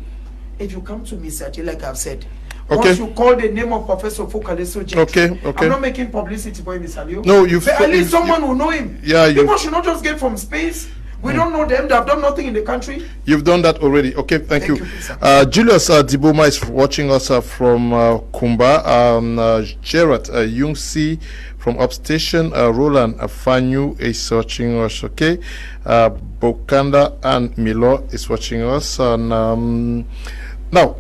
if you come to me, Sachi, like I've said, once you call the name of Professor Fokaleso James, okay. I'm not making publicity for him, Mr. Liu. No, at least someone will know him. Yeah, people should not just get from space. We don't know them. They have done nothing in the country. You've done that already. Okay, thank you. Julius Diboma is watching us from Kumba. Gerard Yungsi from Upstation. Roland Afanyu is watching us. Okay. Bokanda and Milo is watching us. And now,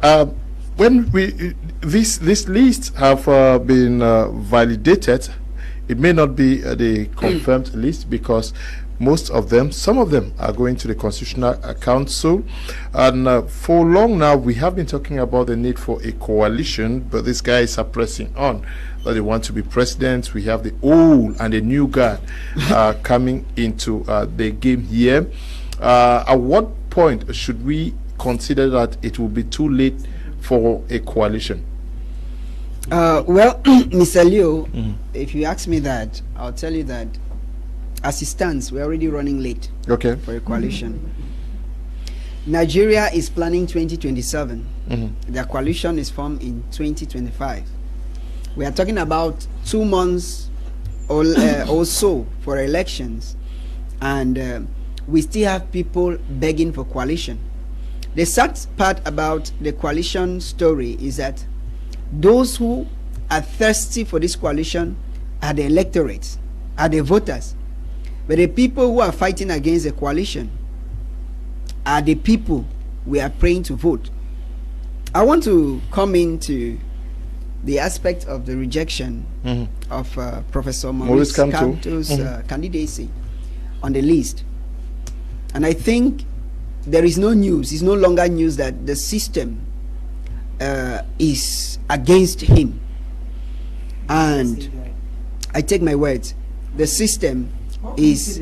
when we this list have been validated, it may not be the confirmed list because most of them, some of them are going to the Constitutional Council. And for long now, we have been talking about the need for a coalition, but these guys are pressing on that they want to be president. We have the old and the new guard coming into the game here. At what point should we consider that it will be too late for a coalition? Well, Mr. Liu, if you ask me that, I'll tell you that as it stands, we're already running late for a coalition. Nigeria is planning 2027. Their coalition is formed in 2025. We are talking about 2 months or so for elections, and we still have people begging for coalition. The sad part about the coalition story is that those who are thirsty for this coalition are the electorates, are the voters. But the people who are fighting against the coalition are the people we are praying to vote. I want to come into the aspect of the rejection of Professor Maurice Kamto's candidacy on the list. And I think there is no news, it's no longer news that the system is against him. And I take my words, the system is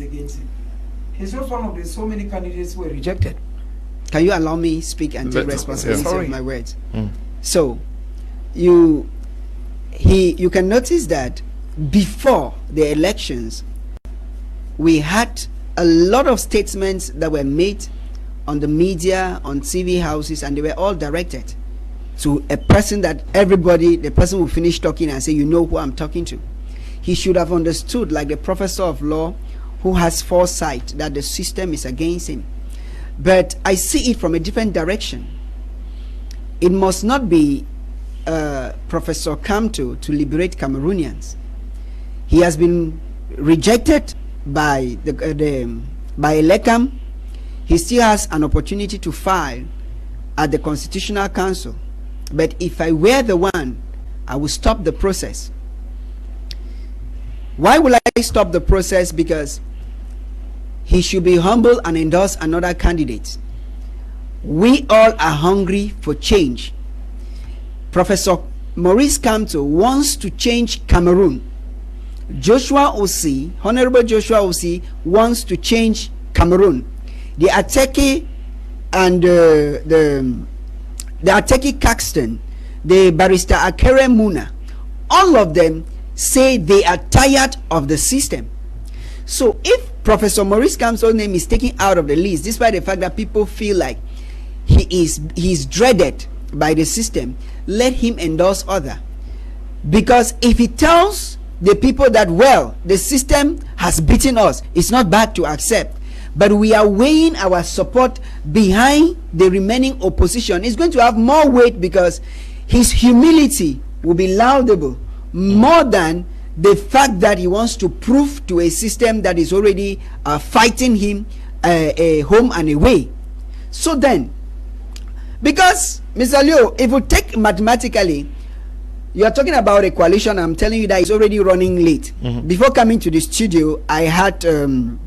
against him. He's just one of the so many candidates who were rejected. Can you allow me speak and take responsibility yeah. of my words? So, you can notice that before the elections, we had a lot of statements that were made on the media, on TV houses, and they were all directed to a person that the person will finish talking and say, you know who I'm talking to. He should have understood, like the professor of law who has foresight, that the system is against him. But I see it from a different direction. It must not be Professor Kamto to liberate Cameroonians. He has been rejected by by ELECAM. He still has an opportunity to file at the Constitutional Council. But if I were the one, I will stop the process. Why will I stop the process? Because he should be humble and endorse another candidate. We all are hungry for change. Professor Maurice Kamto wants to change Cameroon. Joshua Osi, Honorable Joshua Osi, wants to change Cameroon. The Ateki and the Ateki Caxton, the Barrister Akere Muna, all of them say they are tired of the system. So if Professor Maurice Kamto's name is taken out of the list, despite the fact that people feel like he is dreaded by the system, let him endorse other. Because if he tells the people that, well, the system has beaten us, it's not bad to accept, but we are weighing our support behind the remaining opposition, it's going to have more weight, because his humility will be laudable more than the fact that he wants to prove to a system that is already fighting him home and away. So then, because Mr. Leo, if you take mathematically, you are talking about a coalition, I'm telling you that it's already running late. Before coming to the studio, I had 4.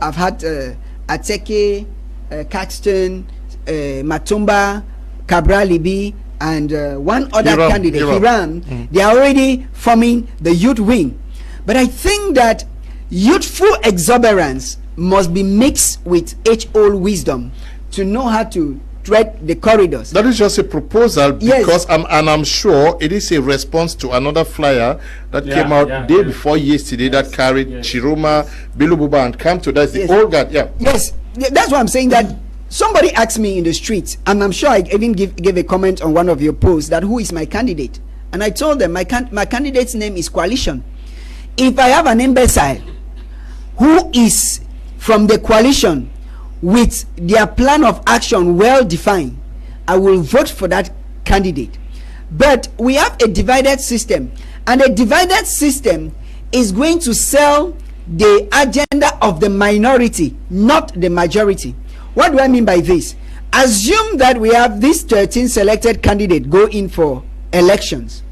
I've had Ateke, Caxton, Matumba, Cabral Libi, and one other candidate, Hiram. They are already forming the youth wing. But I think that youthful exuberance must be mixed with age-old wisdom to know how to tread the corridors. That is just a proposal, because I'm sure it is a response to another flyer that came out day before yesterday that carried Chiroma, Bilububa, and Kamto. That's the old guard. Yes, that's why I'm saying that. Somebody asked me in the street, and I'm sure I even gave a comment on one of your posts, that who is my candidate, and I told them my candidate's name is Coalition. If I have an imbecile who is from the coalition with their plan of action well defined, I will vote for that candidate. But we have a divided system, and a divided system is going to sell the agenda of the minority, not the majority. What do I mean by this? Assume that we have these 13 selected candidates go in for elections.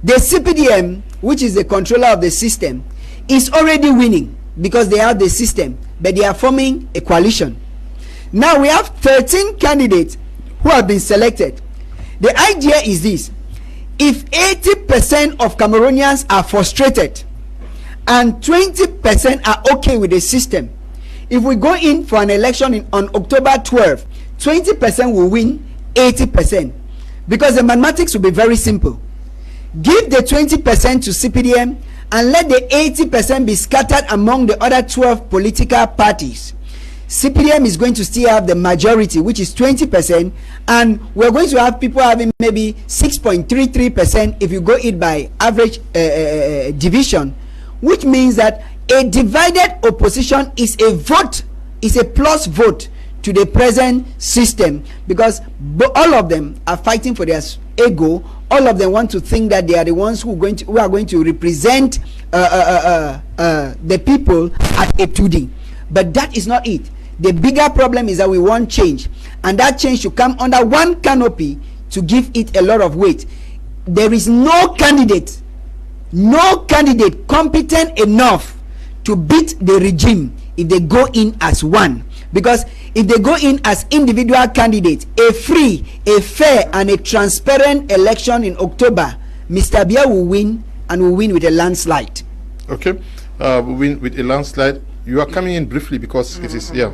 The CPDM, which is the controller of the system, is already winning because they have the system, but they are forming a coalition. Now we have 13 candidates who have been selected. The idea is this: if 80% of Cameroonians are frustrated and 20% are okay with the system, if we go in for an election on October 12, 20% will win 80%, because the mathematics will be very simple. Give the 20% to CPDM and let the 80% be scattered among the other 12 political parties. CPDM is going to still have the majority, which is 20%, and we're going to have people having maybe 6.33% if you go it by average division, which means that a divided opposition is a vote, is a plus vote to the present system, because all of them are fighting for their ego. All of them want to think that they are the ones who are going to represent the people at a 2D. But that is not it. The bigger problem is that we want change, and that change should come under one canopy to give it a lot of weight. There is no candidate competent enough to beat the regime if they go in as one. Because if they go in as individual candidates, a free, a fair, and a transparent election in October, Mr. Bia will win, and will win with a landslide. Okay. win with a landslide. You are coming in briefly because it is, yeah.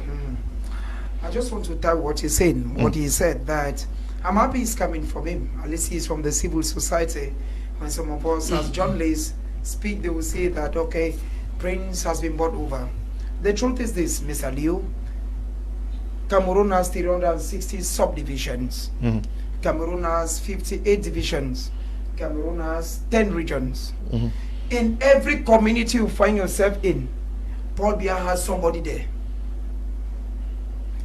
I just want to tell what he's saying, what he said, that I'm happy it's coming from him. At least he's from the civil society. When some of us, as journalists, speak, they will say that, okay, Prince has been bought over. The truth is this, Mr. Liu. Cameroon has 360 subdivisions. Cameroon has 58 divisions. Cameroon has 10 regions. In every community you find yourself in, Paul Biya has somebody there.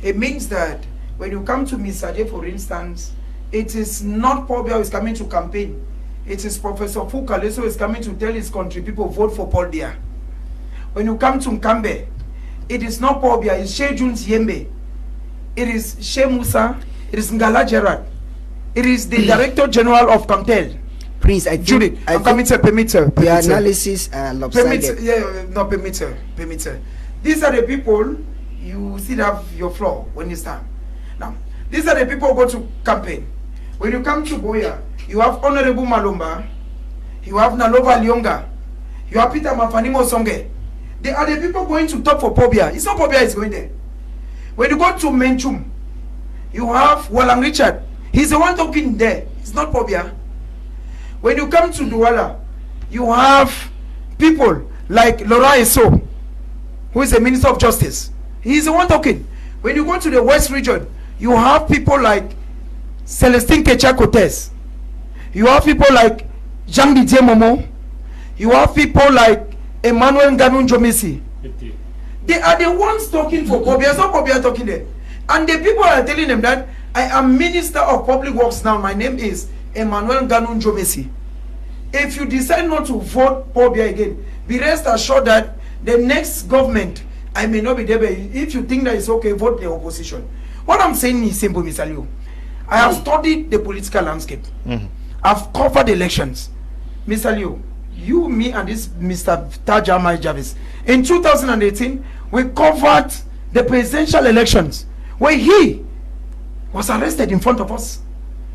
It means that when you come to Misaje, for instance, it is not Paul Biya who is coming to campaign. It is Professor Fukaleso who is coming to tell his country people vote for Paul Biya. When you come to Nkambe, it is not Paul Biya, it's Shey Junes Yembe. It is Shey Musa, it is Ngala Gerard. It is the Director General of Comtel. Prince, I Judith, I'm coming to permitter. Your analysis lopsided. Permitter. These are the people you still have your floor when you stand. Now, these are the people who go to campaign. When you come to Boya, you have Honorable Malumba, you have Nalova Lyonga, you have Peter Mafanimo Songe. They are the people going to talk for Pobia. It's not Pobia is going there. When you go to Menchum, you have Walang Richard. He's the one talking there. It's not Pobia. When you come to Douala, you have people like Laura Eso, who is the Minister of Justice. He's the one talking. When you go to the West region, you have people like Celestine Kecha-Cortez. You have people like Jean Didier Momo. You have people like Emmanuel Ngannou Njomesi. They are the ones talking for Pobia. It's not Pobia talking there. And the people are telling them that I am Minister of Public Works now. My name is Emmanuel Ngannou Njomesi. If you decide not to vote Pobia again, be rest assured that the next government, I may not be there, but if you think that it's okay, vote the opposition. What I'm saying is simple, Mr. Liu. I have studied the political landscape. I've covered elections. Mr. Liu, you, me, and this Mr. Taj Ahmad Jarvis. In 2018, we covered the presidential elections where he was arrested in front of us.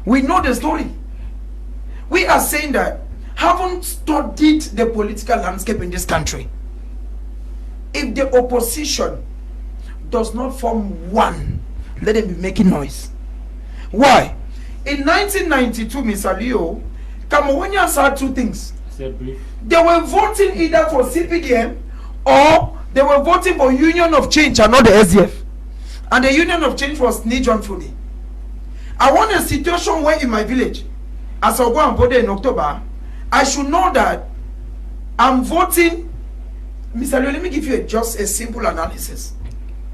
We know the story. We are saying that haven't studied the political landscape in this country. If the opposition does not form one, let them be making noise. Why? In 1992, Mr. Leo, Cameroonians had two things. They were voting either for CPDM or they were voting for Union of Change and not the SDF. And the Union of Change was Nijon Fudi. I want a situation where in my village, as I go and vote in October, I should know that I'm voting. Mr. Leo, let me give you just a simple analysis.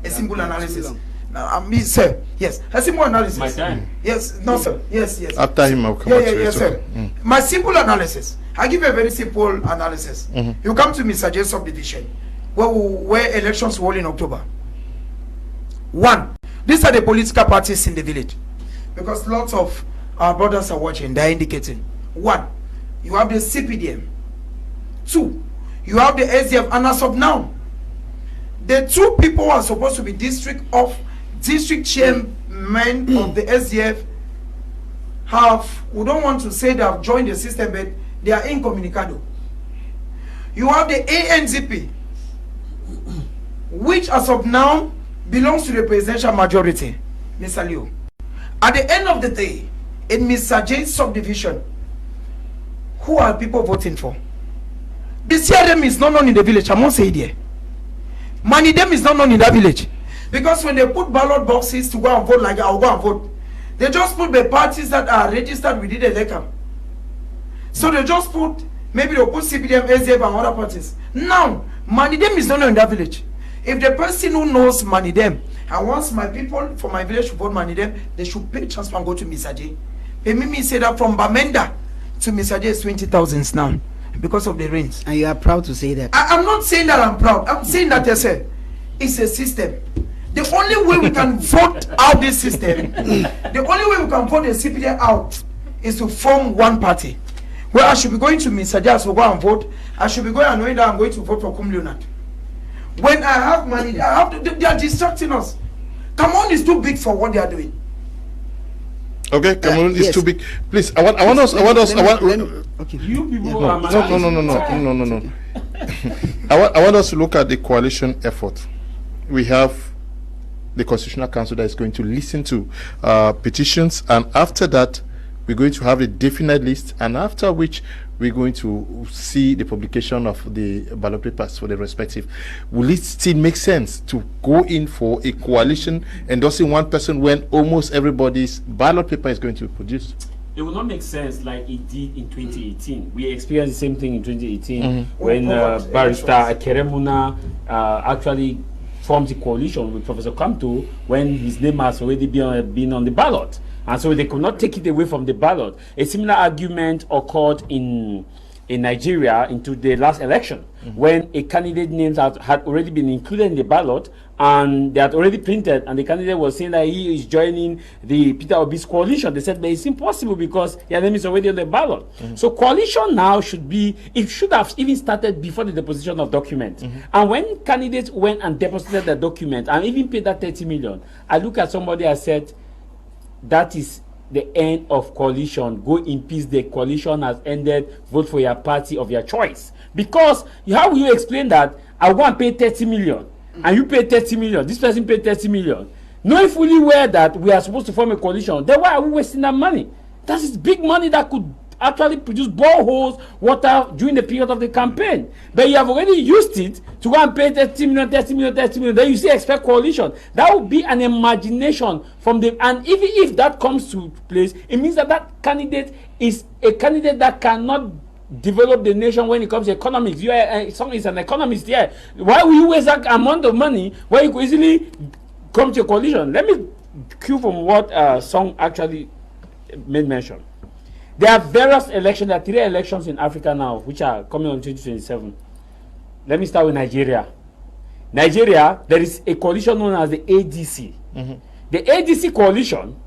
A simple analysis. Now, sir, yes, a simple analysis. My time. Yes, no, sir. Yes. After him, I'll come back to you. Yes, sir. My simple analysis. I give a very simple analysis. You come to Mr. J subdivision, where elections were in October. One, these are the political parties in the village, because lots of our brothers are watching. They're indicating. One, you have the CPDM. Two, you have the SDF, and as of now, the two people who are supposed to be district chairmen of the SDF we don't want to say they have joined the system, but they are incommunicado. You have the ANZP, which as of now belongs to the presidential majority, Mr. Liu. At the end of the day, in Mr. J's subdivision, who are people voting for? The CRM is not known in the village. I won't say it here. Manidem is not known in that village. Because when they put ballot boxes to go and vote, like I'll go and vote, they just put the parties that are registered within the ELECAM. So they just put, maybe they'll put CPDM, SDF and other parties. Now, Manidem is not known in that village. If the person who knows Manidem and wants my people from my village to vote Manidem, they should pay transfer and go to Misaje. They made me say that from Bamenda to Misaje is 20,000 now because of the rains. And you are proud to say that? I'm not saying that I'm proud. I'm saying that I said it's a system. The only way we can vote out this system, the only way we can vote the CPD out is to form one party. Where I should be going to Misaje to go and vote. I should be going and knowing that I'm going to vote for Leonard. When I have money, they are distracting us. Cameroon is too big for what they are doing. Okay, Cameroon is too big. Please, I want us. Okay. You people no. I want us to look at the coalition effort. We have the Constitutional Council that is going to listen to petitions, and after that, we're going to have a definite list, and after which we're going to see the publication of the ballot papers for the respective. Will it still make sense to go in for a coalition endorsing one person when almost everybody's ballot paper is going to be produced? It will not make sense like it did in 2018. We experienced the same thing in 2018 when Barrister Keremuna actually formed a coalition with Professor Kamto when his name has already been on the ballot. And so they could not take it away from the ballot. A similar argument occurred in Nigeria into the last election, when a candidate names had already been included in the ballot, and they had already printed, and the candidate was saying that he is joining the Peter Obi's coalition. They said, but it's impossible because your name is already on the ballot. So coalition now should have even started before the deposition of document. And when candidates went and deposited the document and even paid that 30 million, I look at somebody and said, that is the end of coalition. Go in peace. The coalition has ended. Vote for your party of your choice. Because how will you explain that I want to pay 30 million and you pay 30 million? This person paid 30 million. Knowing fully well that we are supposed to form a coalition, then why are we wasting that money? That is big money that could actually produce boreholes, water during the period of the campaign. But you have already used it to go and pay 30 million, 30 million, 30 million. Then you still expect coalition. That would be an imagination from the, and even if that comes to place, it means that that candidate is a candidate that cannot develop the nation when it comes to economics. You are someone is an economist here. Why will you waste that amount of money where you could easily come to a coalition? Let me cue from what Song actually made mention. There are various elections. There are 3 elections in Africa now, which are coming on 2027. Let me start with Nigeria. Nigeria, there is a coalition known as the ADC. The ADC coalition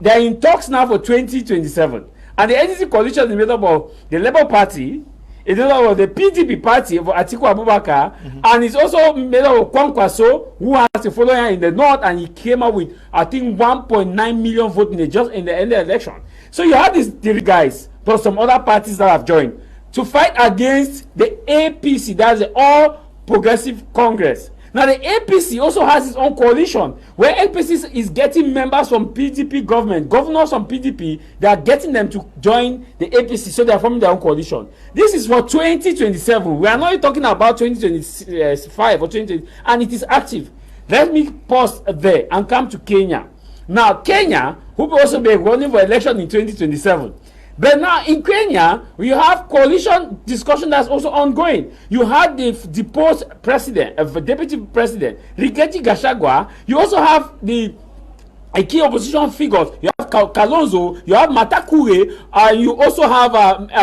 they're in talks now for 2027. And the ADC coalition is made up of the Labour Party, it's made up of the PDP party of Atiku Abubakar, and it's also made up of Kwankwaso, who has a following in the north, and he came up with, I think, 1.9 million votes in the end of the election. So you have these 3 guys, plus some other parties that have joined, to fight against the APC, that's the All Progressive Congress. Now the APC also has its own coalition, where APC is getting members from PDP government, governors from PDP, they are getting them to join the APC, so they are forming their own coalition. This is for 2027. We are not talking about 2025 or 2020, and it is active. Let me pause there and come to Kenya. Now, Kenya, who will also be running for election in 2027. But now in Kenya, we have coalition discussion that's also ongoing. You had the deposed president, deputy president, Rigathi Gachagua. You also have the key opposition figures. You have Kalonzo, you have Matakure, and you also have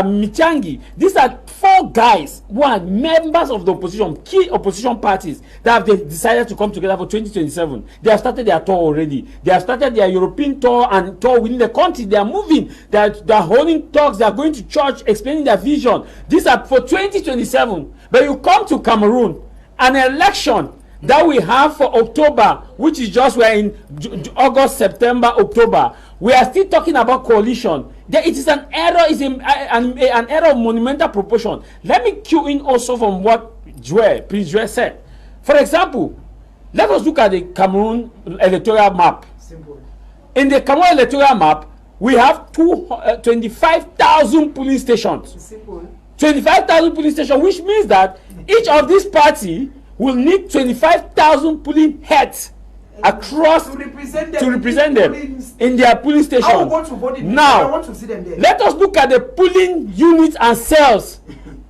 Michangi. These are 4 guys who are members of the opposition, key opposition parties, that have decided to come together for 2027. They have started their tour already. They have started their European tour and tour within the country. They are moving. They are holding talks. They are going to church, explaining their vision. These are for 2027. But you come to Cameroon, an election that we have for October, which is just we're in August, September, October. We are still talking about coalition. It is an error. It's an error of monumental proportion. Let me cue in also from what Prince Joel said. For example, let us look at the Cameroon electoral map. Simple. In the Cameroon electoral map, we have 25,000 polling stations. Simple. 25,000 polling stations, which means that each of these parties will need 25,000 polling heads across to represent them in their polling station. I want to vote in now, I want to see them there. let us look at the polling units and cells.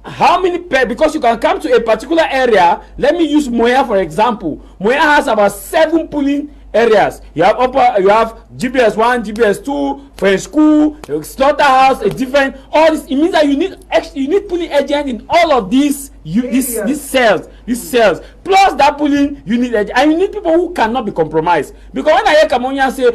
How many because you can come to a particular area. Let me use Moya for example. Moya has about 7 polling areas. You have GBS 1, GBS 2 for a school, a slaughterhouse, a different, all this. It means that you need polling agent in all of these cells, plus that polling unit agent, and you need people who cannot be compromised. Because when I hear Cameroonians say,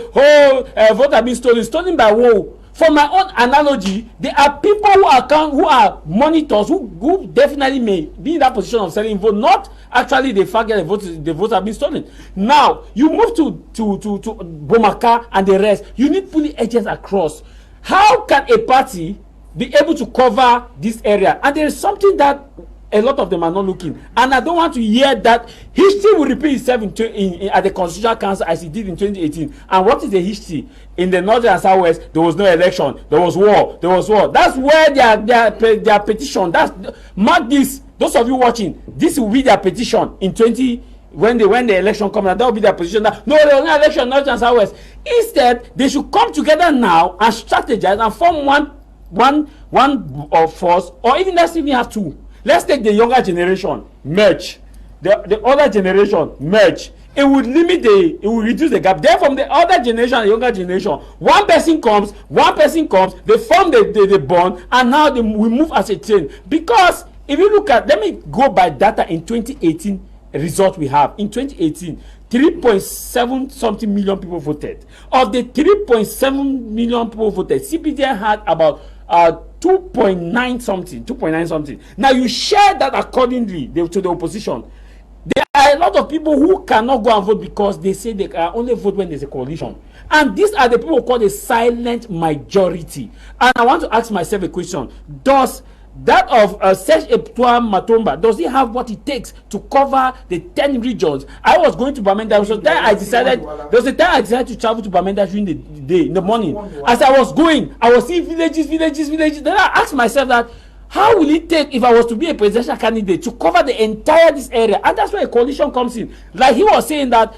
vote have been stolen by who? For my own analogy, there are people who are monitors who definitely may be in that position of selling vote, not actually the fact that the votes have been stolen. Now you move to Bomaka and the rest. You need polling agents across. How can a party be able to cover this area? And there is something that a lot of them are not looking. And I don't want to hear that history will repeat itself at the Constitutional Council as it did in 2018. And what is the history? In the North and Southwest, there was no election. There was war. There was war. That's where their petition. Mark this. Those of you watching, this will be their petition in 20. When the election comes, that will be their position. That no, there was no election, North and Southwest. Instead, they should come together now and strategize and form one of force, or even let's even have two. Let's take the younger generation, merge. The other generation, merge. It would it will reduce the gap. Then from the other generation, the younger generation, one person comes, they form the bond, and now we move as a chain. Because if you look at, let me go by data in 2018 result we have. In 2018, 3.7 something million people voted. Of the 3.7 million people voted, CPDM had about 2.9 something. Now you share that accordingly to the opposition. There are a lot of people who cannot go and vote because they say they can only vote when there's a coalition. And these are the people called a silent majority. And I want to ask myself a question. Does that of Serge Eptoua Matomba, does he have what it takes to cover the 10 regions? I was going to Bamenda. There was a time I decided to travel to Bamenda during the day, in the morning. As I was going, I was seeing villages. Then I asked myself that, how will it take if I was to be a presidential candidate to cover the entire this area? And that's where a coalition comes in. Like he was saying that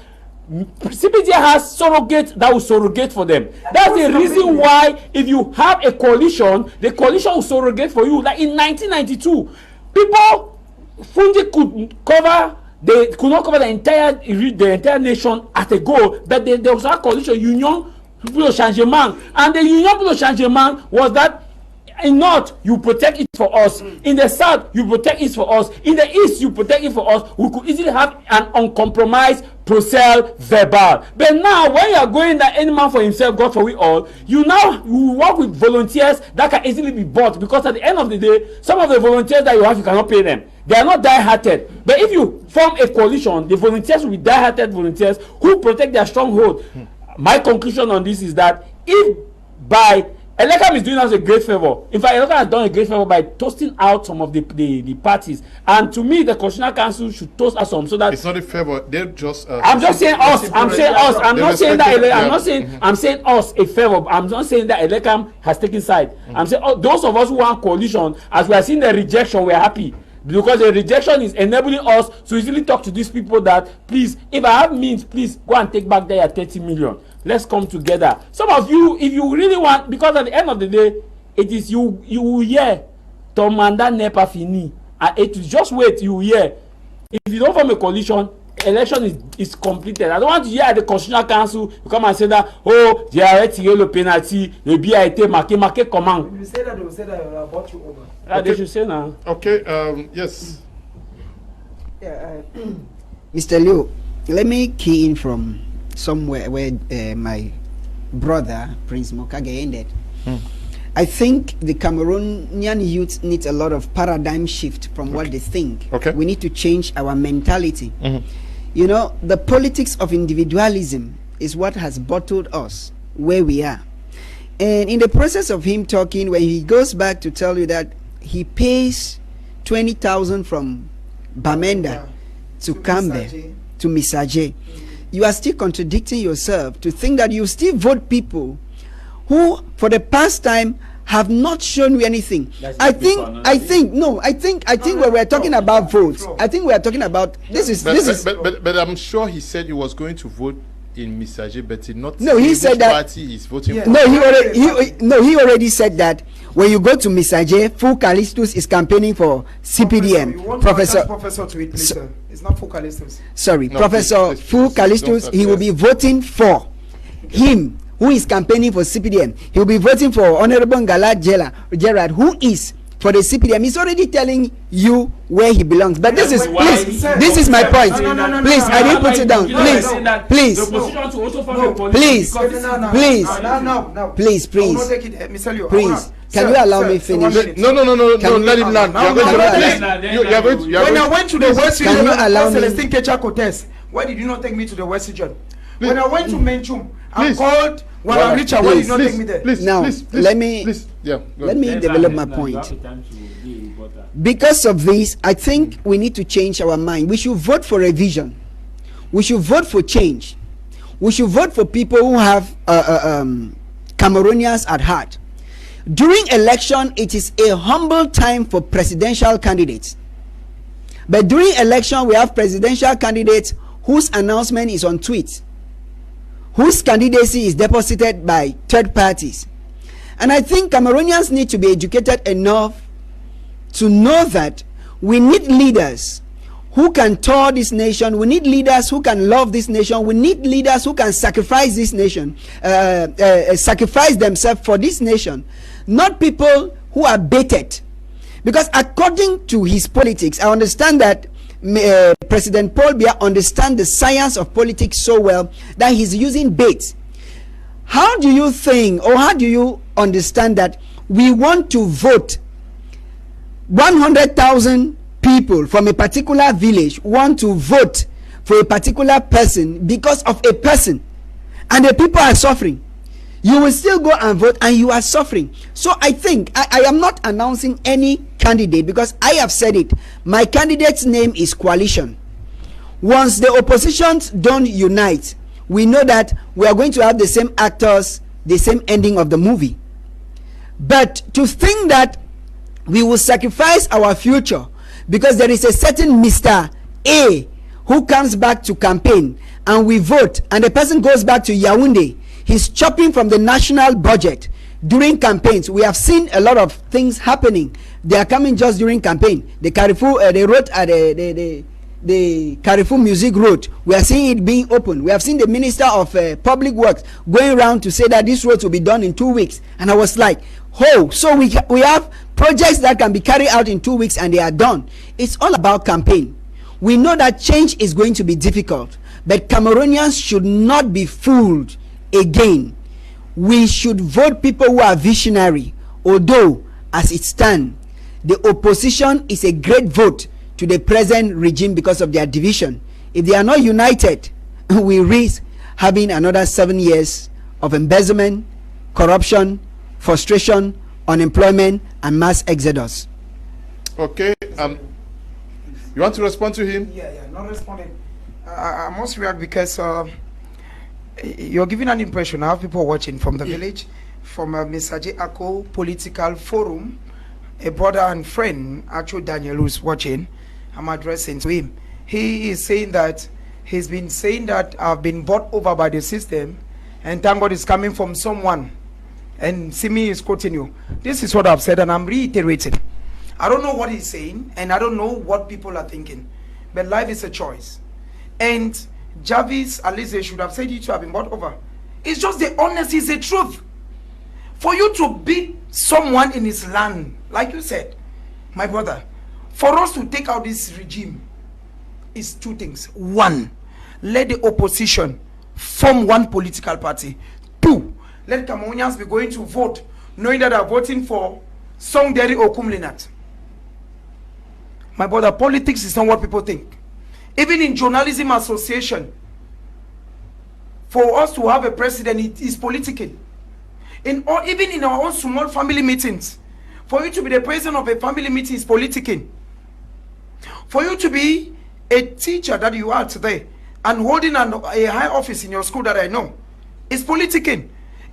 CPG has surrogate that will surrogate for them. That's the reason why if you have a coalition, the coalition will surrogate for you. Like in 1992, people Fundi could not cover the entire nation at a go, but there was a coalition, Union pour le Changement, and the Union pour le Changement was that in North, you protect it for us. In the South, you protect it for us. In the East, you protect it for us. We could easily have an uncompromised procel verbal. But now, when you are going that any man for himself, God for we all, you work with volunteers that can easily be bought. Because at the end of the day, some of the volunteers that you have, you cannot pay them. They are not die-hearted. But if you form a coalition, the volunteers will be die-hearted volunteers who protect their stronghold. My conclusion on this is that if by ELECAM is doing us a great favor. In fact, ELECAM has done a great favor by toasting out some of the parties. And to me, the Constitutional Council should toast us some so that it's not a favor. They're just. I'm just saying us. I'm saying us. I'm not saying that. I'm saying us a favor. I'm not saying that ELECAM has taken side. I'm saying those of us who want coalition, as we are seeing the rejection, we are happy. Because the rejection is enabling us to easily talk to these people that, please, if I have means, please go and take back their 30 million. Let's come together. Some of you, if you really want, because at the end of the day, it is you will hear, ton mandat n'est pas fini. And it is just wait, you will hear. If you don't form a coalition, election is completed. I don't want to hear at the Constitutional Council, you come and say that, oh, j'ai retiré le penalty, le billet a été marqué comment? If you say that, they will say that I bought you over. Okay. They should say now. Okay, yes. Yeah, Mr. Liu, let me key in from somewhere where my brother Prince Mokage ended. I think the Cameroonian youth needs a lot of paradigm shift from what they think. Okay. We need to change our mentality. You know, the politics of individualism is what has bottled us where we are. And in the process of him talking, when he goes back to tell you that he pays 20,000 from Bamenda to come there, to Misaje, you are still contradicting yourself to think that you still vote people who for the past time have not shown you anything. I think when we're talking about votes, I think we are talking about but I'm sure he said he was going to vote in Misaje, but not. No, he said that party is voting for. No, he already said that when you go to Misaje, Fu Callistus is campaigning for CPDM. Professor to it, please, sir. It's not Fu Callistus. Sorry, No, Professor Fu Callistus, he will be voting for him who is campaigning for CPDM. He will be voting for Honorable Ngala Gerard, who is for the CPDM. He's already telling you where he belongs. But this is my point. Please, I didn't put it down. Please. Can you allow me finish? No, let him land. When I went to the West region, can you allow me? Celestine Kecha test. Why did you not take me to the West region? When I went to Menchum, I called Wala Richard. Why did you not take me there? Now, let me develop my point. Because of this, I think we need to change our mind. We should vote for a vision. We should vote for change. We should vote for people who have Cameroonians at heart. During election, it is a humble time for presidential candidates. But during election, we have presidential candidates whose announcement is on tweets, whose candidacy is deposited by third parties. And I think Cameroonians need to be educated enough to know that we need leaders who can tour this nation. We need leaders who can love this nation. We need leaders who can sacrifice this nation, sacrifice themselves for this nation, not people who are baited. Because according to his politics, I understand that President Paul Biya understands the science of politics so well that he's using bait. How do you think, or how do you understand that we want to vote 100,000 people from a particular village want to vote for a particular person because of a person, and the people are suffering? You will still go and vote and you are suffering. So I think I am not announcing any candidate because I have said it. My candidate's name is coalition. Once the oppositions don't unite, we know that we are going to have the same actors, the same ending of the movie. But to think that we will sacrifice our future because there is a certain Mr. A who comes back to campaign and we vote and the person goes back to Yaoundé, he's chopping from the national budget during campaigns. We have seen a lot of things happening. They are coming just during campaign. The Carrefour, they wrote at the Carrefour Music Road. We are seeing it being open. We have seen the Minister of Public Works going around to say that this road will be done in 2 weeks. And I was like, oh, so we have projects that can be carried out in 2 weeks and they are done. It's all about campaign. We know that change is going to be difficult, but Cameroonians should not be fooled again. We should vote people who are visionary, although as it stands, the opposition is a great vote to the present regime because of their division. If they are not united, we risk having another 7 years of embezzlement, corruption, frustration, unemployment, and mass exodus. Okay, you want to respond to him? Yeah, not responding. I must react because you're giving an impression. I have people watching from the village, from Mr. J. Ako Political Forum, a brother and friend, actually Daniel, who's watching. I'm addressing to him. He is saying that he's been saying that I've been bought over by the system, and thank God it's coming from someone. And Simi is quoting you. This is what I've said, and I'm reiterating. I don't know what he's saying, and I don't know what people are thinking, but life is a choice. And Jarvis, at least they should have said you to have been bought over. It's just the honesty, it's the truth. For you to beat someone in his land, like you said, my brother, for us to take out this regime is two things. One, let the opposition form one political party. Two, let Cameroonians be going to vote knowing that they are voting for Songderi or Kumlinat. My brother, politics is not what people think. Even in journalism association, for us to have a president, it is political. Even in our own small family meetings, for you to be the president of a family meeting is political. For you to be a teacher that you are today and holding a high office in your school that I know, is political.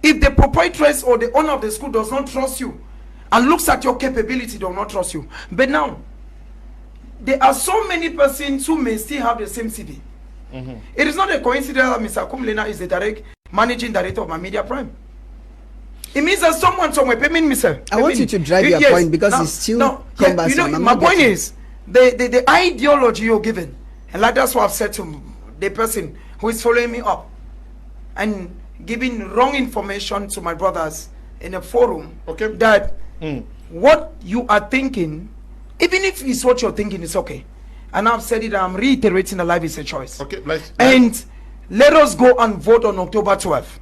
If the proprietress or the owner of the school does not trust you and looks at your capability, they will not trust you. But now, there are so many persons who may still have the same CV. It is not a coincidence that Mr. Kumlena is the managing director of my media prime. It means that someone somewhere pay me, Mr. I want you to drive your point because it's still cumbersome. My point is the ideology you're given, and like that's what I've said to the person who is following me up and giving wrong information to my brothers in a forum. Okay. That what you are thinking, even if it's what you're thinking, it's okay. And I've said it, I'm reiterating that life is a choice. Okay, and let us go and vote on October 12th.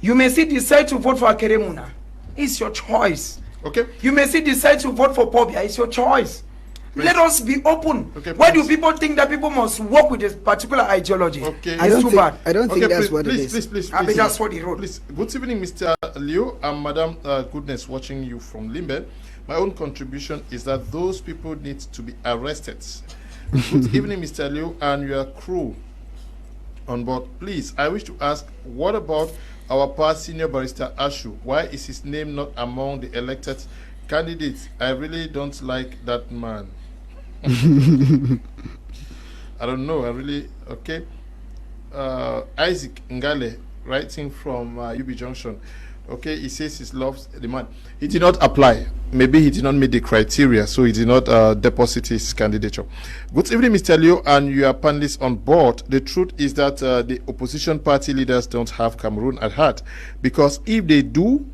You may still decide to vote for Akeremuna. It's your choice. Okay. You may still decide to vote for Pobia. It's your choice. Please. Let us be open. Okay, why do people think that people must work with a particular ideology? Okay. I don't think that's what it is. Please. I mean, that's what he wrote. Please. Good evening, Mr. Leo and Madam Goodness, watching you from Limbe. My own contribution is that those people need to be arrested. Good evening, Mr. Liu, and your crew on board. Please, I wish to ask, what about our past senior barrister Ashu? Why is his name not among the elected candidates? I really don't like that man. I don't know. Okay. Isaac Ngale, writing from UB Junction. Okay, he says he loves the man. He did not apply. Maybe he did not meet the criteria, so he did not deposit his candidature. Good evening, Mr. Liu, and your panelists on board. The truth is that the opposition party leaders don't have Cameroon at heart, because if they do,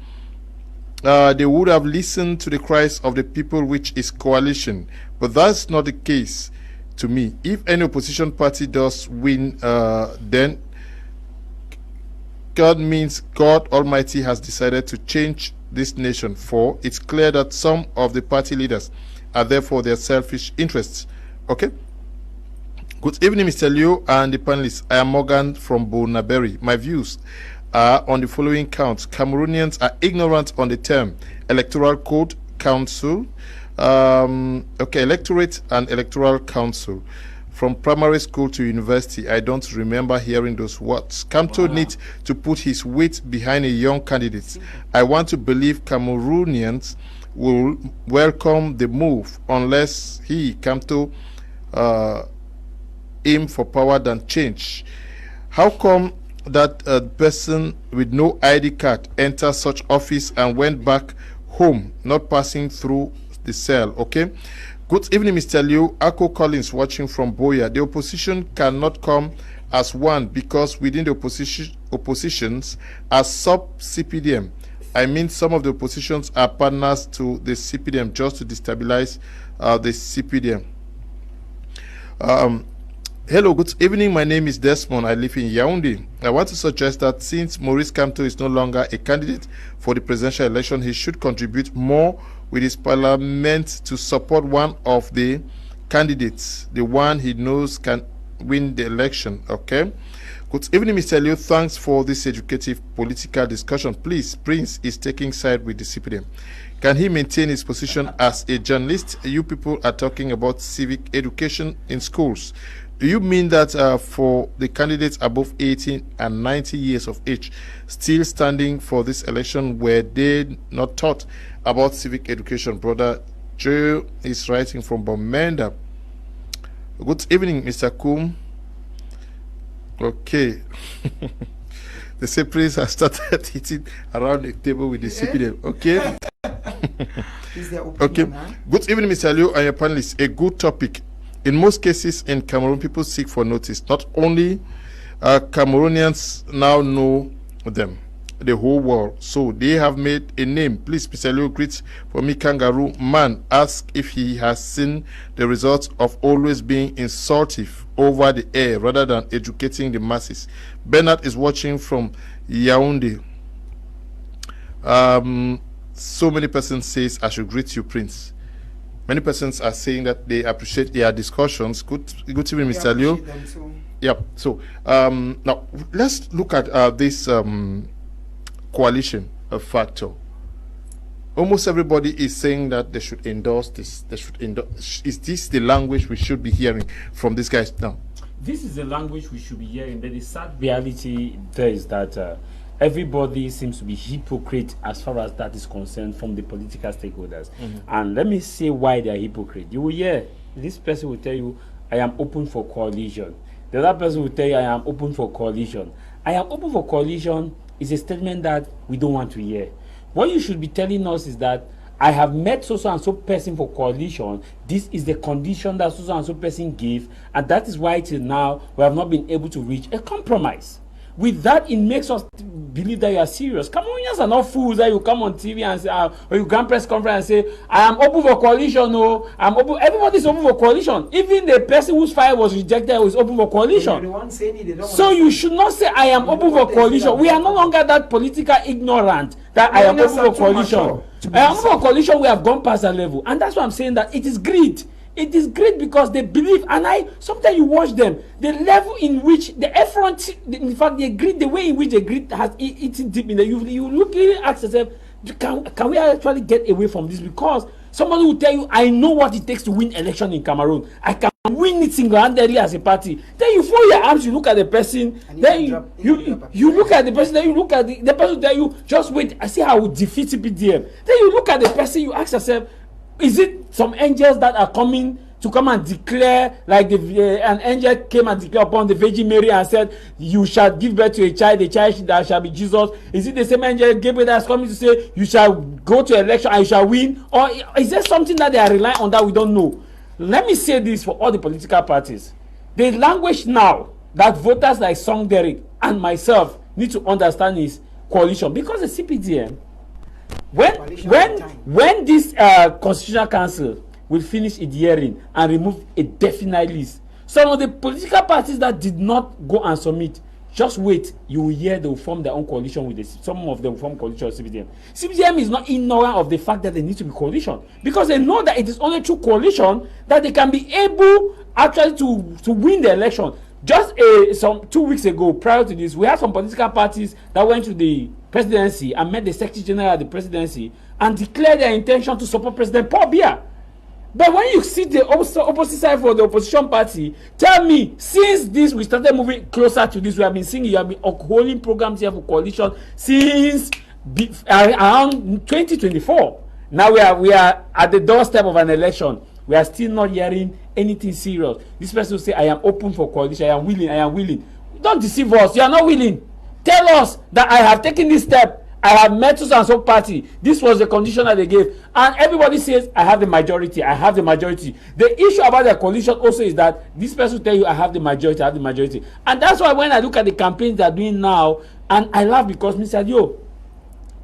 they would have listened to the cries of the people, which is coalition. But that's not the case to me. If any opposition party does win, then God means God Almighty has decided to change this nation, for it's clear that some of the party leaders are there for their selfish interests. Okay? Good evening, Mr. Liu and the panelists. I am Morgan from Bonaberry. My views are on the following counts. Cameroonians are ignorant on the term Electoral Code, Council, Electorate and Electoral Council. From primary school to university, I don't remember hearing those words. Kamto needs to put his weight behind a young candidate. I want to believe Cameroonians will welcome the move unless Kamto, aim for power than change. How come that a person with no ID card entered such office and went back home, not passing through the cell? Okay. Good evening, Mr. Liu. Ako Collins watching from Boya. The opposition cannot come as one because within the oppositions are sub-CPDM. I mean, some of the oppositions are partners to the CPDM just to destabilize the CPDM. Hello, good evening. My name is Desmond. I live in Yaoundé. I want to suggest that since Maurice Kamto is no longer a candidate for the presidential election, he should contribute more with his parliament to support one of the candidates, the one he knows can win the election. Okay. Good evening, Mr. Liu. Thanks for this educative political discussion. Please, Prince is taking side with the CPDM. Can he maintain his position as a journalist? You people are talking about civic education in schools. Do you mean that for the candidates above 18 and 90 years of age still standing for this election, were they not taught about civic education? Brother Joe is writing from Bomenda. Good evening, Mr. Kum. Okay. The say Prince has started hitting around the table with the CPDM. Okay. Okay. Good evening, Mr. Liu and your panelists. A good topic. In most cases in Cameroon, people seek for notice. Not only Cameroonians now know them, the whole world. So they have made a name. Please, Mr. Liu, greet for me, Kangaroo Man. Ask if he has seen the results of always being insultive over the air rather than educating the masses. Bernard is watching from Yaoundé. So many persons says I should greet you, Prince. Many persons are saying that they appreciate their discussions. Good evening, Mr. Liu. Yep. So now let's look at this coalition factor. Almost everybody is saying that they should endorse this. They should endorse. Is this the language we should be hearing from these guys now? This is the language we should be hearing. But the sad reality there is that everybody seems to be hypocrite as far as that is concerned from the political stakeholders. And let me say why they are hypocrite. You will hear this person will tell you, I am open for coalition. The other person will tell you, I am open for coalition. I am open for coalition is a statement that we don't want to hear. What you should be telling us is that I have met so and so person for coalition. This is the condition that so and so person gave, and that is why till now we have not been able to reach a compromise. With that, it makes us believe that you are serious. Cameroonians are not fools that you come on TV and say, or you come press conference and say, I am open for coalition. No, I'm open. Everybody's open for coalition. Even the person whose file was rejected was open for coalition. So you should not say, I am open for coalition. We are no longer that political ignorant that I am open for coalition. I am open for coalition. We have gone past that level. And that's why I'm saying that it is greed. It is great because they believe, and sometimes you watch them, the level in which the effort, in fact, they greed, the way in which they greed has eaten deep in the you look and ask yourself, can we actually get away from this? Because Somebody will tell you, I know what it takes to win election in Cameroon. I can win it single-handedly as a party. Then you fold your arms, you look at the person, then you look at the person, then you look at the person, tell you, just wait, I see how I will defeat CPDM. Then you look at the person, you ask yourself, is it some angels that are coming to come and declare, like an angel came and declared upon the Virgin Mary and said, you shall give birth to a child that shall be Jesus? Is it the same angel Gabriel that's coming to say, you shall go to election and you shall win? Or is there something that they are relying on that we don't know? Let me say this for all the political parties. The language now that voters like Song Derek and myself need to understand is coalition. Because the CPDM, when this Constitutional Council will finish its hearing and remove a definite list, some of the political parties that did not go and submit, just wait, you will hear they will form their own coalition with this. Some of them will form coalition with CPDM. CPDM is not ignorant of the fact that they need to be coalition, because they know that it is only through coalition that they can be able actually to win the election. Just some 2 weeks ago, prior to this, we had some political parties that went to the presidency and met the Secretary General of the presidency and declared their intention to support President Paul Biya. But when you see the opposite side for the opposition party, tell me, since this we started moving closer to this, we have been seeing you have been holding programs here for coalition since around 2024. Now we are at the doorstep of an election. We are still not hearing anything serious. This person will say, I am open for coalition, I am willing. Don't deceive us, you are not willing. Tell us that I have taken this step. I have met so and so party. This was the condition that they gave. And everybody says, I have the majority. The issue about the coalition also is that this person will tell you, I have the majority. And that's why when I look at the campaigns they are doing now, and I laugh because Mr. Dio,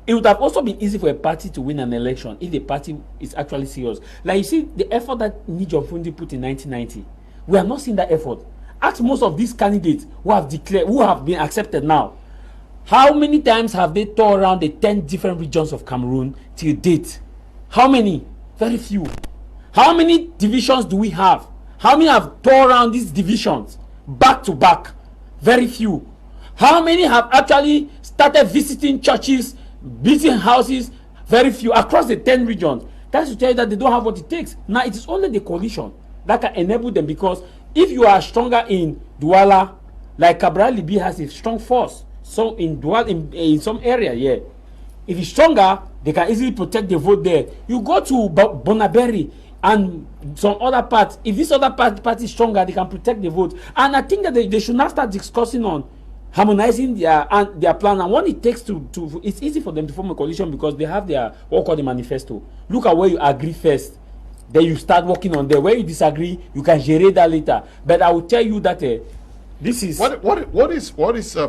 it would have also been easy for a party to win an election if the party is actually serious. Like you see, the effort that Nijo Fundi put in 1990, we have not seen that effort. Ask most of these candidates who have been accepted now. How many times have they toured around the 10 different regions of Cameroon till date? How many? Very few. How many divisions do we have? How many have toured around these divisions back to back? Very few. How many have actually started visiting churches, visiting houses? Very few. Across the 10 regions. That's to tell you that they don't have what it takes. Now it is only the coalition that can enable them, because if you are stronger in Douala, like Cabral Libi has a strong force. So in some area, yeah, if it's stronger, they can easily protect the vote there. You go to Bonaberry and some other parts. If this other party is stronger, they can protect the vote. And I think that they should now start discussing on harmonizing their plan. And what it takes to it's easy for them to form a coalition because they have their what called the manifesto. Look at where you agree first, then you start working on there. Where you disagree, you can generate that later. But I will tell you that. This is what is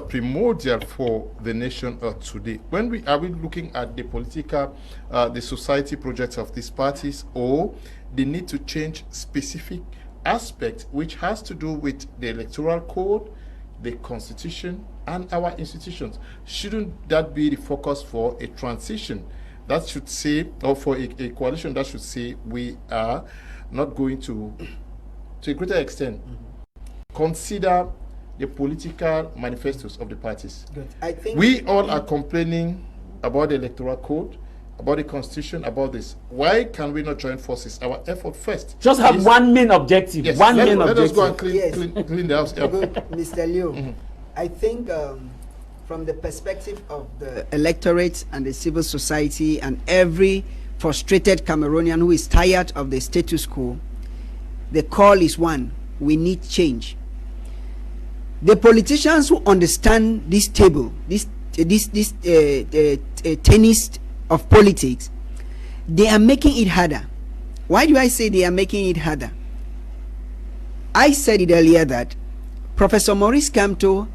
primordial for the nation today. When we looking at the political, the society projects of these parties, or they need to change specific aspect which has to do with the electoral code, the constitution, and our institutions. Shouldn't that be the focus for a transition that should say, or for a coalition that should say, we are not going to a greater extent consider the political manifestos of the parties? Good. I think we all are complaining about the electoral code, about the constitution, about this. Why can we not join forces? Our effort first. Just have one main objective. Yes, let us go and clean the house. Good, Mr. Liu. I think from the perspective of the electorate and the civil society and every frustrated Cameroonian who is tired of the status quo, the call is one: we need change. The politicians who understand this table, this tennis of politics, they are making it harder. Why do I say they are making it harder? I said it earlier that Professor Maurice Kamto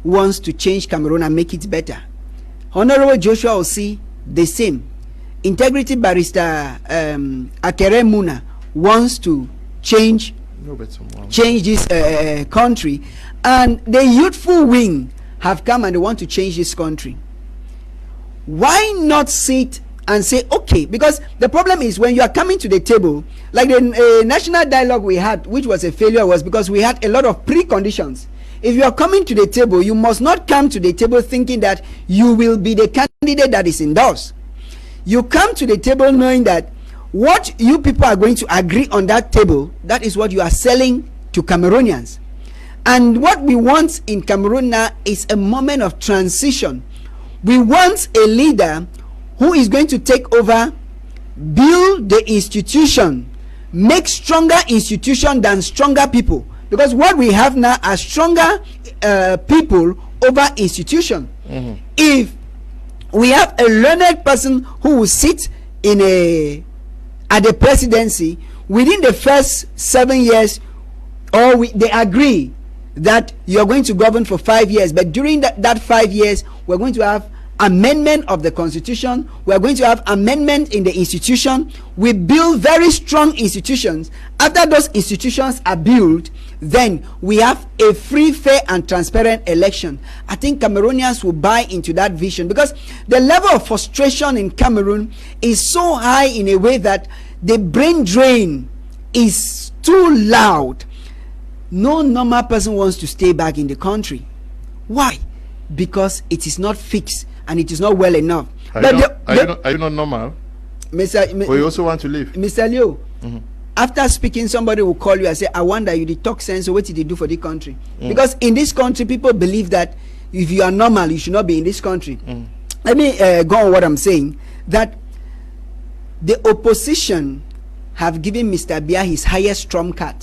wants to change Cameroon and make it better. Honorable Joshua Osi, the same. Integrity Barrister Akere Muna wants to change this country, and the youthful wing have come and they want to change this country. Why not sit and say, okay, because the problem is when you are coming to the table, like the national dialogue we had, which was a failure, was because we had a lot of preconditions. If you are coming to the table, you must not come to the table thinking that you will be the candidate that is endorsed. You come to the table knowing that what you people are going to agree on that table, that is what you are selling to Cameroonians. And what we want in Cameroon now is a moment of transition. We want a leader who is going to take over, build the institution, make stronger institution than stronger people. Because what we have now are stronger people over institution. If we have a learned person who will sit at the presidency, within the first 7 years, or they agree that you're going to govern for 5 years, but during that 5 years, we're going to have amendment of the constitution, we're going to have amendment in the institution. We build very strong institutions. After those institutions are built, then we have a free, fair and transparent election. I think Cameroonians will buy into that vision, because the level of frustration in Cameroon is so high in a way that the brain drain is too loud. No normal person wants to stay back in the country. Why? Because it is not fixed and it is not well enough. Are you not normal? Or you also want to leave? Mr. Leo, after speaking, somebody will call you and say, I wonder, you did talk sense, so what did you do for the country? Because in this country, people believe that if you are normal, you should not be in this country. Let me go on what I'm saying, that the opposition have given Mr. Biya his highest trump card.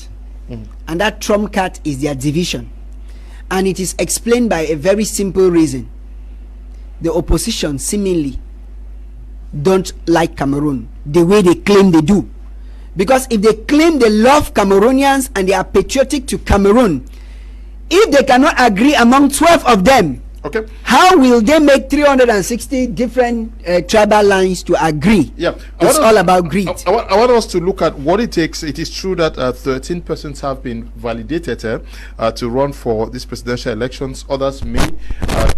And that trump card is their division. And it is explained by a very simple reason. The opposition seemingly don't like Cameroon the way they claim they do. Because if they claim they love Cameroonians and they are patriotic to Cameroon, if they cannot agree among 12 of them, okay, how will they make 360 different tribal lines to agree? Yeah, it's all about greed. I want us to look at what it takes. It is true that 13 persons have been validated to run for these presidential elections. Others may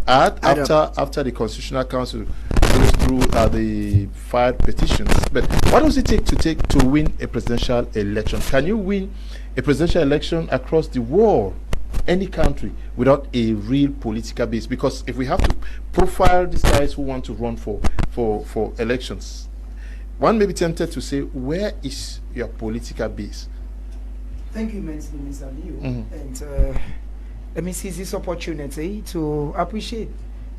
add after the Constitutional Council goes through the filed petitions. But what does it take to win a presidential election? Can you win a presidential election across the world, any country, without a real political base? Because if we have to profile these guys who want to run for elections, one may be tempted to say, where is your political base? Thank you immensely, Mr. Liu. And let me seize this opportunity to appreciate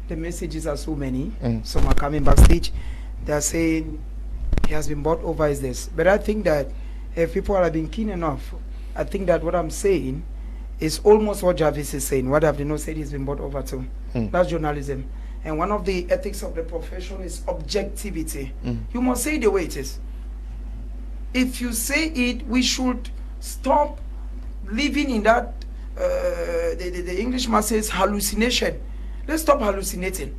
the messages are so many. Some are coming backstage. They are saying he has been bought over is this. But I think that if people have been keen enough, I think that what I'm saying is almost what Jarvis is saying. What have they not said he's been bought over to? That's journalism. And one of the ethics of the profession is objectivity. You must say it the way it is. If you say it, we should stop living in that, the Englishman says hallucination. Let's stop hallucinating.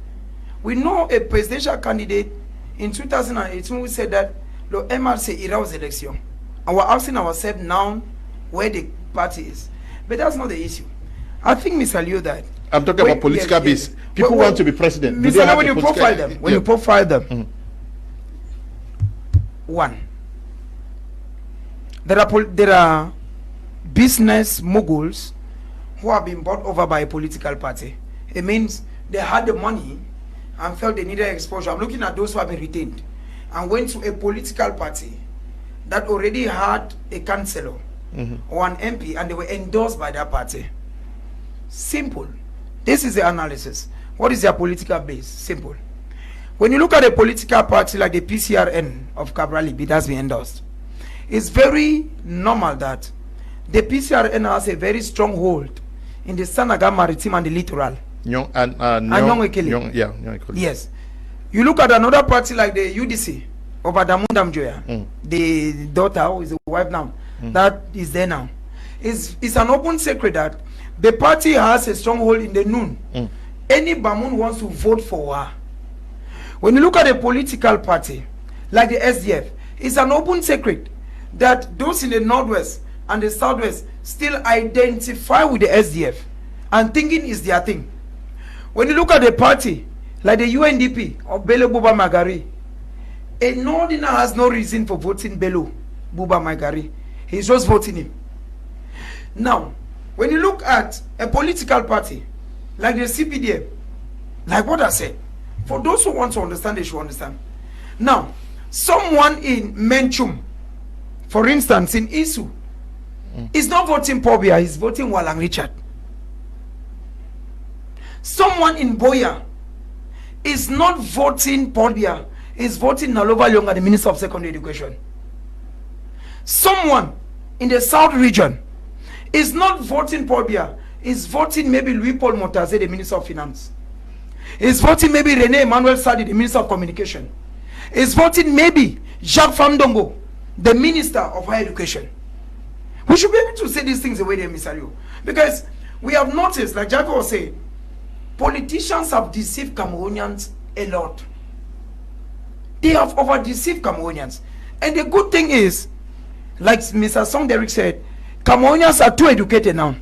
We know a presidential candidate in 2018 who said that the MRC era was election. And we're asking ourselves now where the party is. But that's not the issue. I think, Mr. Liu, that I'm talking about political base. People want to be president. Mr. Liu, when you profile them, when you profile them, one, there are business moguls who have been bought over by a political party. It means they had the money and felt they needed exposure. I'm looking at those who have been retained and went to a political party that already had a councillor or an MP, and they were endorsed by that party. Simple. This is the analysis. What is their political base? Simple. When you look at a political party like the PCRN of Cabralibi that's been endorsed, it's very normal that the PCRN has a very strong hold in the Sanaga Maritime and the Littoral. Yes. You look at another party like the UDC of Adamundam Joya, the daughter who is the wife now, that is there now. It's an open secret that the party has a stronghold in the noon. Any Bamun wants to vote for her. When you look at a political party like the SDF, it's an open secret that those in the northwest and the southwest still identify with the SDF and thinking is their thing. When you look at a party like the UNDP of Bello Buba Magari, a northerner has no reason for voting Bello Buba Magari. He's just voting him. Now, when you look at a political party like the CPDM, like what I said, for those who want to understand, they should understand. Now, someone in Menchum, for instance, in Isu, is not voting Pobia, he's voting Walang Richard. Someone in Boya is not voting Pobia, is voting Nalova Lyonga, the Minister of Secondary Education. Someone in the South region is not voting Pobia, is voting maybe Louis Paul Motaze, the Minister of Finance. Is voting maybe Rene Emmanuel Sadi, the Minister of Communication. Is voting maybe Jacques Famdongo, the Minister of Higher Education. We should be able to say these things the way they Mr. Liu. Because we have noticed, like Jacques was saying, politicians have deceived Cameroonians a lot. They have over-deceived Cameroonians. And the good thing is, like Mr. Song Derek said, Cameroonians are too educated now.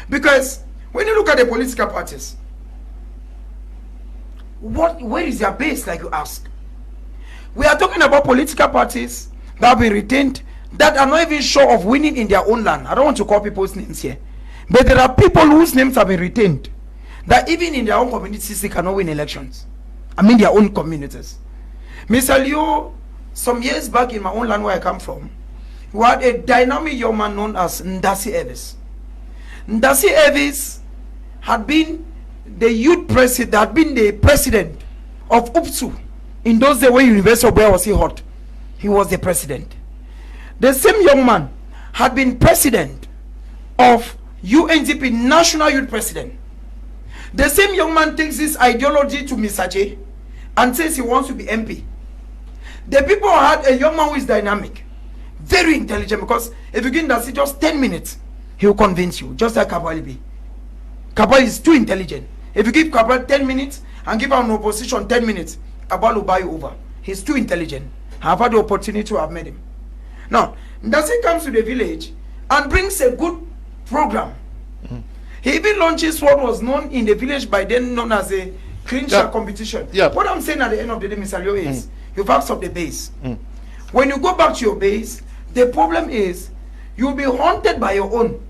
Because when you look at the political parties, where is their base, like you ask? We are talking about political parties that have been retained, that are not even sure of winning in their own land. I don't want to call people's names here. But there are people whose names have been retained, that even in their own communities, they cannot win elections. I mean their own communities. Mr. Leo, some years back in my own land where I come from, we had a dynamic young man known as Ndasi Evis. Ndasi Evis had been the youth president, had been the president of UPSU. In those days when University of Boya was still hot, he was the president. The same young man had been president of UNDP, National Youth President. The same young man takes this ideology to Mr. J and says he wants to be MP. The people had a young man who is dynamic, very intelligent, because if you give Ndasi just 10 minutes, he will convince you, just like Kabali be. Kabali is too intelligent. If you give Kabali 10 minutes and give an opposition 10 minutes, Kabali will buy you over. He's too intelligent. I've had the opportunity to have met him. Now, Ndasi comes to the village and brings a good program. He even launches what was known in the village by then known as a clean shot competition. What I'm saying at the end of the day, Mr. Leo, is you've asked of the base. When you go back to your base, the problem is you'll be haunted by your own.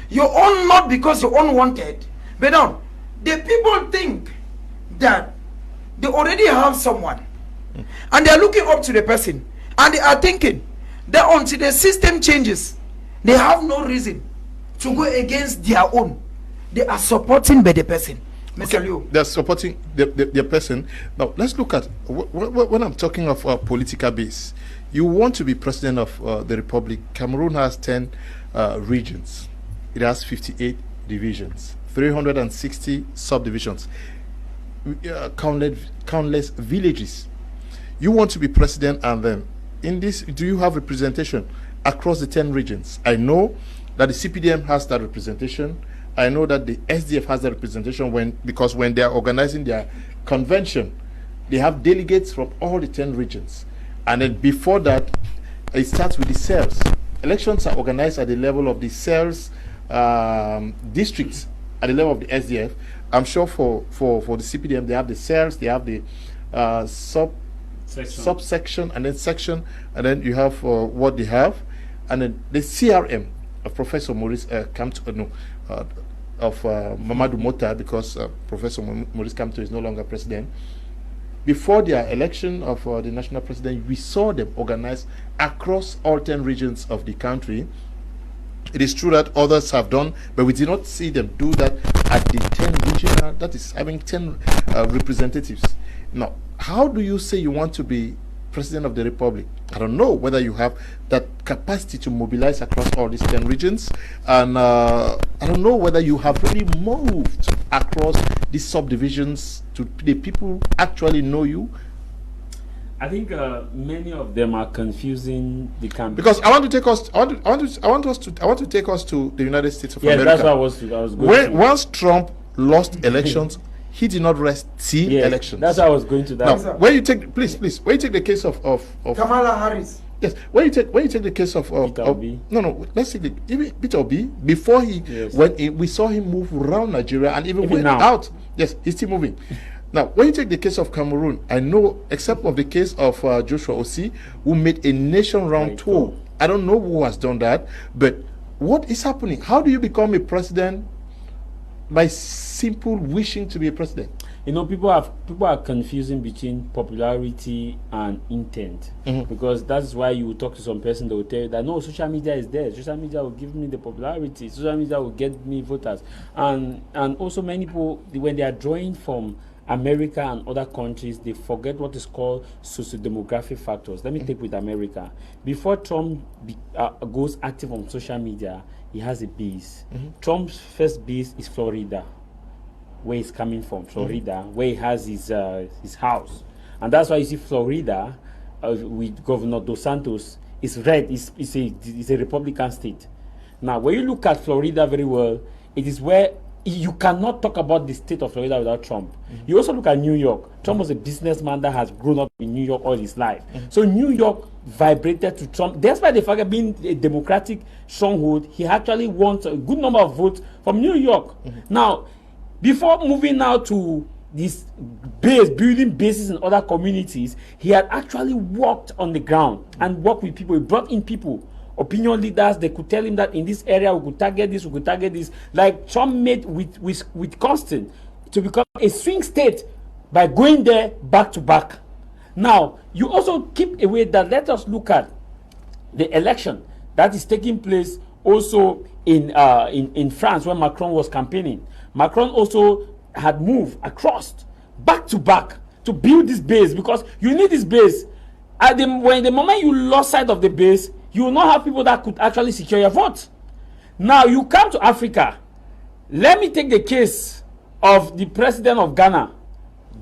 Your own, not because your own wanted, but now the people think that they already have someone and they're looking up to the person and they are thinking that until the system changes, they have no reason to go against their own. They are supporting by the person. Mr. Liu. They're supporting the person. Now, let's look at, when I'm talking of political base, you want to be president of the Republic. Cameroon has 10 regions. It has 58 divisions, 360 subdivisions, countless villages. You want to be president, and then in this, do you have representation across the 10 regions? I know that the CPDM has that representation. I know that the SDF has that representation because when they are organizing their convention, they have delegates from all the 10 regions. And then before that, it starts with the cells. Elections are organized at the level of the cells, districts at the level of the SDF. I'm sure for the CPDM, they have the cells, they have the subsection, and then section, and then you have what they have. And then the CRM of Professor Maurice Kamto, of Mamadou Mota, because Professor Maurice Kamto is no longer president. Before their election of the national president, we saw them organized across all 10 regions of the country. It is true that others have done, but we did not see them do that at the 10 regional, that is having 10 representatives. Now, how do you say you want to be president of the Republic? I don't know whether you have that capacity to mobilize across all these 10 regions, and I don't know whether you have really moved across these subdivisions to the people actually know you. I think many of them are confusing the campaign. Because I want to take us. I want to take us to the United States of America. That's what I was going to. Once Trump lost elections, he did not see elections. That's how I was going to that. Now, when you take, please, when you take the case of Kamala Harris. Yes, when you take the case of Peter Obi. No, let's take even Peter Obi. Before we saw him move around Nigeria and even went out. Yes, he's still moving. Now, when you take the case of Cameroon, I know, except of the case of Joshua Osi, who made a nation-round tour. I don't know who has done that, but what is happening? How do you become a president by simple wishing to be a president? You know, people are confusing between popularity and intent, because that's why you will talk to some person, they will tell you that no, social media is there. Social media will give me the popularity. Social media will get me voters, and also many people, when they are drawing from America and other countries, they forget what is called socio-demographic factors. Let me take with America. Before Trump goes active on social media, he has a base. Trump's first base is Florida, where he's coming from, Florida, where he has his house. And that's why you see Florida with Governor Dos Santos is red. It's a Republican state. Now, when you look at Florida very well, it is where you cannot talk about the state of Florida without Trump. You also look at New York. Trump was a businessman that has grown up in New York all his life. So New York vibrated to Trump. Despite the fact of being a Democratic stronghold, he actually wants a good number of votes from New York. Now, before moving now to this building bases in other communities, he had actually walked on the ground and worked with people. He brought in people, opinion leaders. They could tell him that in this area we could target this, we could target this. Like Trump made with Constant to become a swing state by going there back to back. Now, you also keep away that let us look at the election that is taking place also in France, where Macron was campaigning. Macron also had moved across back to back to build this base, because you need this base. When the moment you lost sight of the base, you will not have people that could actually secure your vote. Now you come to Africa. Let me take the case of the president of Ghana,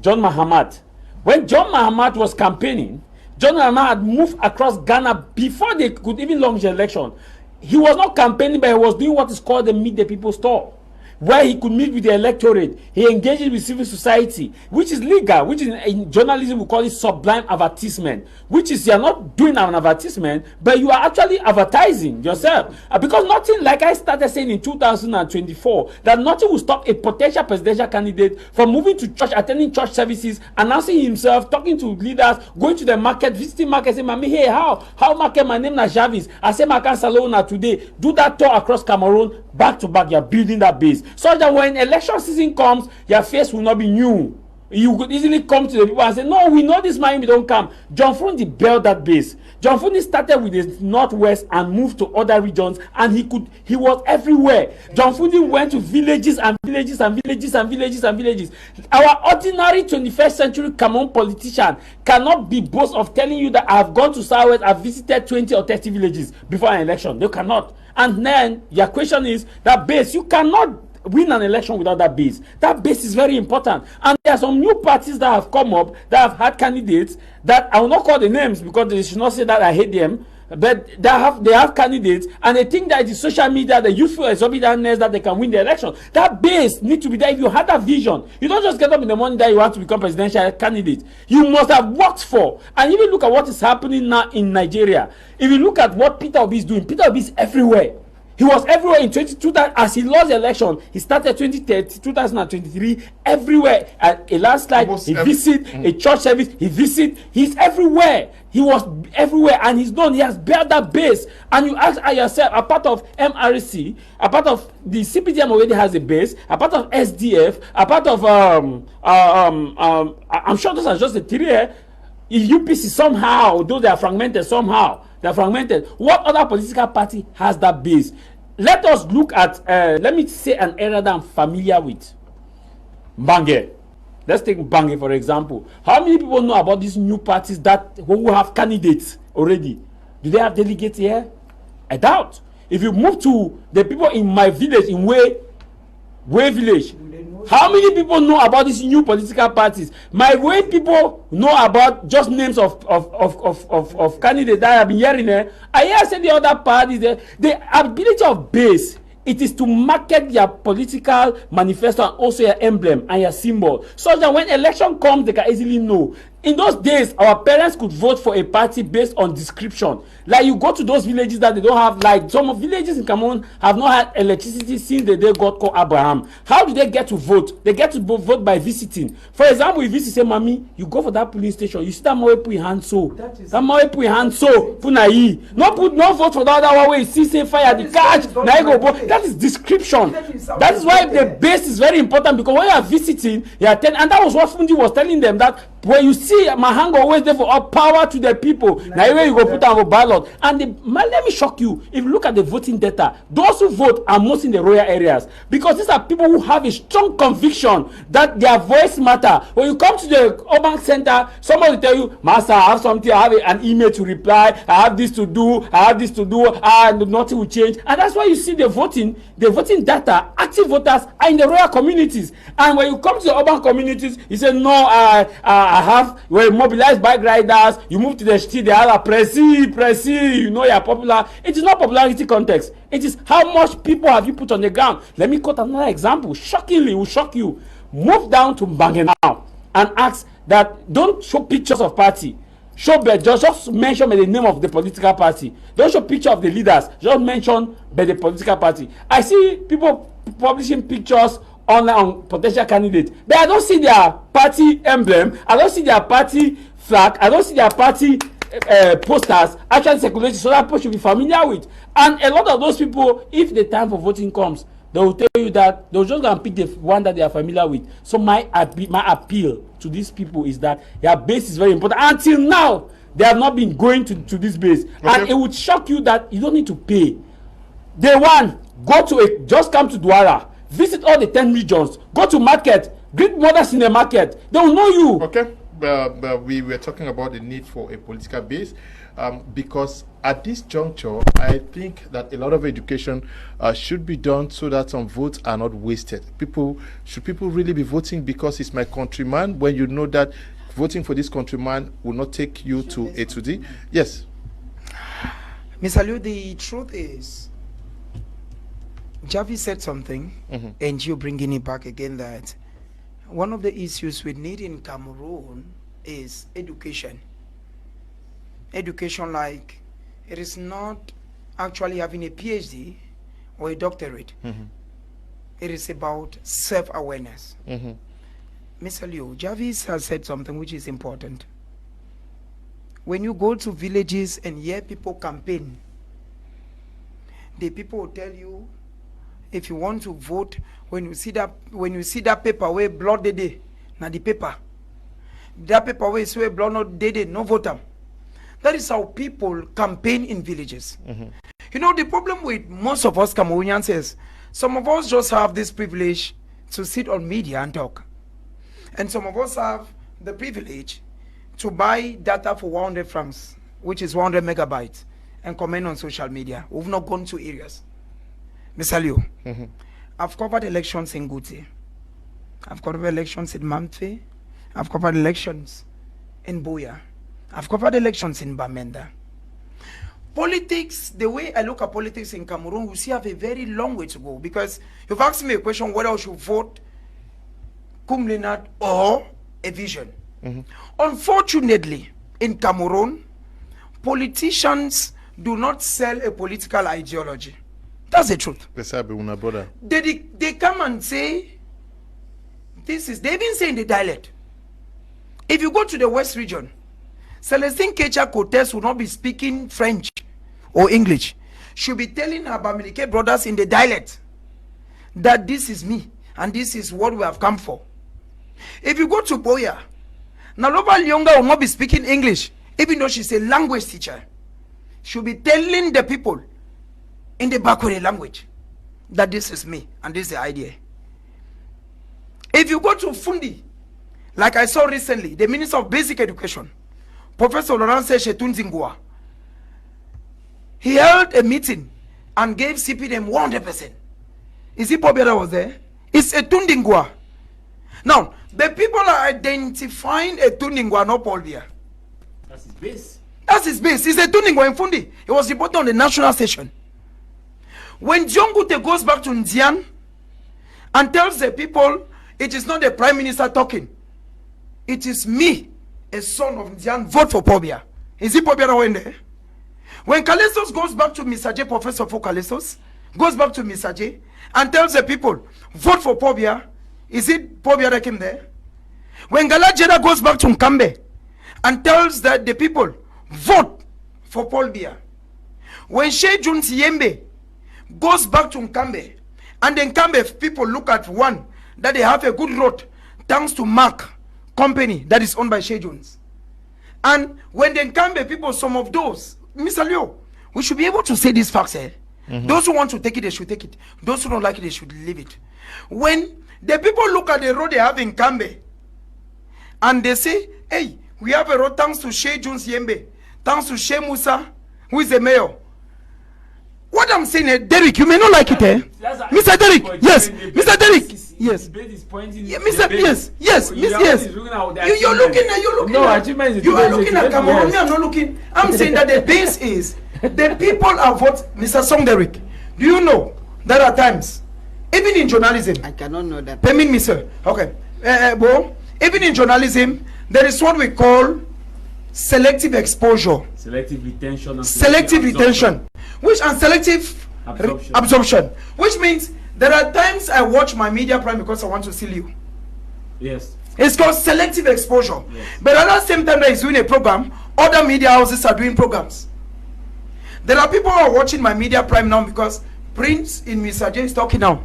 John Mahama. When John Mahama was campaigning, John Mahama had moved across Ghana before they could even launch the election. He was not campaigning, but he was doing what is called the Meet the People tour, where he could meet with the electorate. He engages with civil society, which is legal, which is in journalism we call it sublime advertisement, which is you are not doing an advertisement, but you are actually advertising yourself. Because nothing, like I started saying in 2024, that nothing will stop a potential presidential candidate from moving to church, attending church services, announcing himself, talking to leaders, going to the market, visiting market, saying, "Mami, hey, how market? My name is Jarvis. I say Market Salona today." Do that tour across Cameroon, back to back. You are building that base, so that when election season comes, your face will not be new. You could easily come to the people and say, "No, we know this man, we don't come." John Fundi built that base. John Fundi started with the northwest and moved to other regions, and he was everywhere. John Fundi went to villages and villages and villages and villages and villages. Our ordinary 21st century Cameroon politician cannot be boast of telling you that I've gone to Southwest, I've visited 20 or 30 villages before an election. They cannot. And then your question is that base. You cannot win an election without that base. That base is very important. And there are some new parties that have come up that have had candidates that I will not call the names because they should not say that I hate them. But they have candidates, and they think that the social media, the youthful exorbitantness, that they can win the election. That base needs to be there. If you had that vision, you don't just get up in the morning that you want to become presidential candidate. You must have worked for. And even look at what is happening now in Nigeria. If you look at what Peter Obi is doing, Peter Obi is everywhere. He was everywhere in 2022. As he lost the election, he started 2023 everywhere. At a landslide, he visit a church service. He visit. He's everywhere. He was everywhere, and he's known. He has built that base. And you ask yourself, a part of MRC, a part of the CPDM already has a base. A part of SDF, a part of I'm sure those are just the three. If UPC somehow, though they are fragmented somehow. They're fragmented. What other political party has that base? Let us look at, let me say an area that I'm familiar with. Bange. Let's take Bange, for example. How many people know about these new parties who have candidates already? Do they have delegates here? I doubt. If you move to the people in my village, in Way village, how many people know about these new political parties? My way people know about just names of candidates that I've been hearing there. I hear say the other parties, the ability of base, it is to market your political manifesto and also your emblem and your symbol, so that when election comes, they can easily know. In those days, our parents could vote for a party based on description. Like you go to those villages that they don't have, like some of villages in Cameroon have not had electricity since the day God called Abraham. How do they get to vote? They get to vote by visiting. For example, if you say, "Mommy, you go for that polling station, you see that more put hand so, that more put hand so, punayi. No vote for that other one where you see say fire the catch. Now you go vote. That is description. That is why the base is very important, because when you are visiting, you are telling, and that was what Fundi was telling them, that when you see Mahang always there for all power to the people. Now where you go put on a ballot. And let me shock you. If you look at the voting data, those who vote are most in the rural areas, because these are people who have a strong conviction that their voice matter. When you come to the urban center, somebody will tell you, "Master, I have something, I have an email to reply, I have this to do, and nothing will change." And that's why you see the voting data, active voters are in the rural communities. And when you come to the urban communities, you say, "No, we're mobilized bike riders." You move to the street, they are pressy, you know you're popular. It is not popularity context. It is how much people have you put on the ground. Let me quote another example. Shockingly, it will shock you. Move down to Mbange now and ask that, don't show pictures of party. Show just mention by the name of the political party. Don't show picture of the leaders. Just mention by the political party. I see people publishing pictures on potential candidates, but I don't see their party emblem, I don't see their party flag, I don't see their party posters actually circulating, so that people should be familiar with. And a lot of those people, if the time for voting comes, they will tell you that they'll just go and pick the one that they are familiar with. So my appeal to these people is that their base is very important. Until now, they have not been going to this base. Okay. And it would shock you that you don't need to pay. Day one, just come to Douala. Visit all the 10 regions. Go to market. Greet mothers in the market. They will know you. Okay. We were talking about the need for a political base, because at this juncture, I think that a lot of education should be done so that some votes are not wasted. Should people really be voting because he's my countryman, when you know that voting for this countryman will not take you to A to D? Yes. Mr. Liu, the truth is, Javi said something, and you bringing it back again, that one of the issues we need in Cameroon is education. Education, like, it is not actually having a PhD or a doctorate. It is about self-awareness. Mr. Liu, Javis has said something which is important. When you go to villages and hear people campaign, the people will tell you, if you want to vote, when you see that paper where blood they na the paper, that paper where is where blood not they no vote them. That is how people campaign in villages. You know, the problem with most of us Cameroonians is, some of us just have this privilege to sit on media and talk, and some of us have the privilege to buy data for 100 francs, which is 100 megabytes, and comment on social media. We've not gone to areas. Mr. Liu, I've covered elections in Guti. I've covered elections in Mamfe. I've covered elections in Boya. I've covered elections in Bamenda. Politics, the way I look at politics in Cameroon, we still have a very long way to go, because you've asked me a question whether I should vote cum Leonard or a vision. Unfortunately, in Cameroon, politicians do not sell a political ideology. That's the truth. They come and say, they even say in the dialect. If you go to the West region, Celestine Kecha Cortez will not be speaking French or English. She'll be telling her Bamileke brothers in the dialect that this is me and this is what we have come for. If you go to Boya, Naloba Lyonga will not be speaking English, even though she's a language teacher. She'll be telling the people in the Bakure language that this is me and this is the idea. If you go to Fundi, like I saw recently, the Minister of Basic Education, Professor Laurence Shetunzingua, he held a meeting and gave CPDM 100%. Is it Pobia that was there? It's a Tundingwa. Now, the people are identifying a Tundingwa, not Paul Biya. That's his base. That's his base. It's a Tundingwa in Fundi. It was reported on the national station. When Jongute goes back to Ndian and tells the people, it is not the Prime Minister talking, it is me a son of Nzian, vote for Pobia. Is it Pobia now in there? When Calestos goes back to Mr. J, Professor for Calestos, goes back to Mr. J and tells the people, vote for Pobia, is it Pobia that came there? When Galajeda goes back to Nkambe and tells the people, vote for Paul Biya. When Shea Jones Yembe goes back to Nkambe, and then Nkambe people look at one, that they have a good road, thanks to Mark company that is owned by Shea Jones. And when the Nkambe people, some of those, Mr. Leo, we should be able to say these facts, eh? Those who want to take it, they should take it. Those who don't like it, they should leave it. When the people look at the road they have in Nkambe, and they say, hey, we have a road thanks to Shea Jones Yembe, thanks to Shea Musa, who is the mayor. What I'm saying is, Derek, you may not like it, eh? Mr. Derek, yes, Mr. Derek, yes. Yeah, Mr. Yes. You're looking at, you are looking at Cameroon. I'm not looking. I'm saying that the base is, the people are what, Mr. Song Derek. Do you know that at times, even in journalism, I cannot know that. Permit me, sir. Okay. Even in journalism, there is what we call selective exposure. Selective retention. And selective retention. And selective absorption. Which means there are times I watch my media prime because I want to steal you. Yes. It's called selective exposure. Yes. But at the same time that he's doing a program, other media houses are doing programs. There are people who are watching my media prime now because Prince in Mr. J is talking now.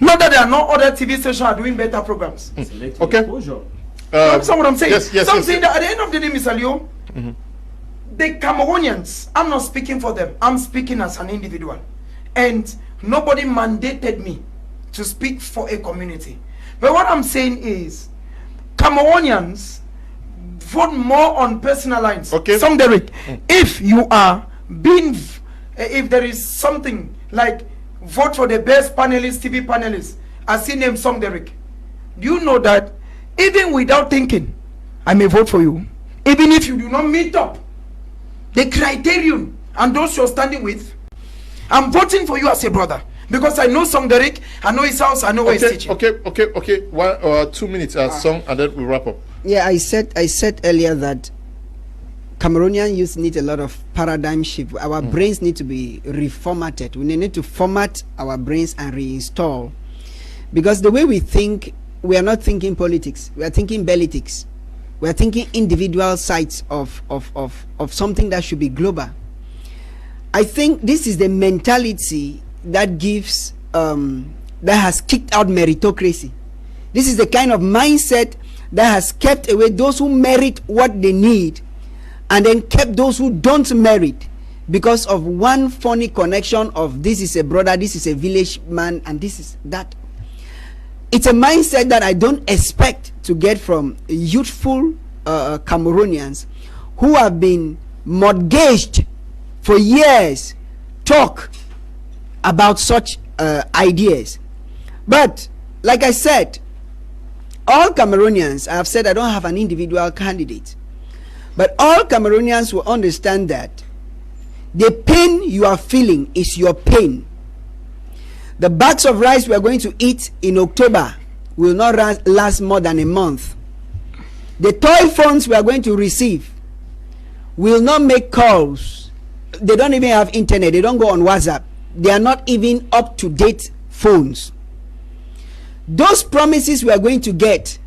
Not that there are no other TV stations are doing better programs. Okay. That's what I'm saying. Yes, I'm saying that at the end of the day, Mr. Leo, the Cameroonians, I'm not speaking for them. I'm speaking as an individual. And nobody mandated me to speak for a community. But what I'm saying is, Cameroonians vote more on personal lines. Okay. Some Derek, if you are being, if there is something like vote for the best panelist, TV panelist, I see name Song Derek. Do you know that even without thinking, I may vote for you, even if you do not meet up the criterion and those you're standing with? I'm voting for you as a brother because I know Song Derek, I know his house, I know where he's teaching. Okay. 1 or 2 minutes, Song, and then we wrap up. Yeah, I said earlier that Cameroonian youth need a lot of paradigm shift. Our brains need to be reformatted. We need to format our brains and reinstall, because the way we think, we are not thinking politics. We are thinking politics. We are thinking individual sides of something that should be global. I think this is the mentality that gives that has kicked out meritocracy. This is the kind of mindset that has kept away those who merit what they need, and then kept those who don't merit because of one funny connection of this is a brother, this is a village man, and this is that. It's a mindset that I don't expect to get from youthful Cameroonians who have been mortgaged for years talk about such ideas. But like I said, all Cameroonians, I have said I don't have an individual candidate, but all Cameroonians will understand that the pain you are feeling is your pain. The bags of rice we are going to eat in October will not last more than a month. The toy phones we are going to receive will not make calls. They don't even have internet. They don't go on WhatsApp. They are not even up-to-date phones. Those promises we are going to get,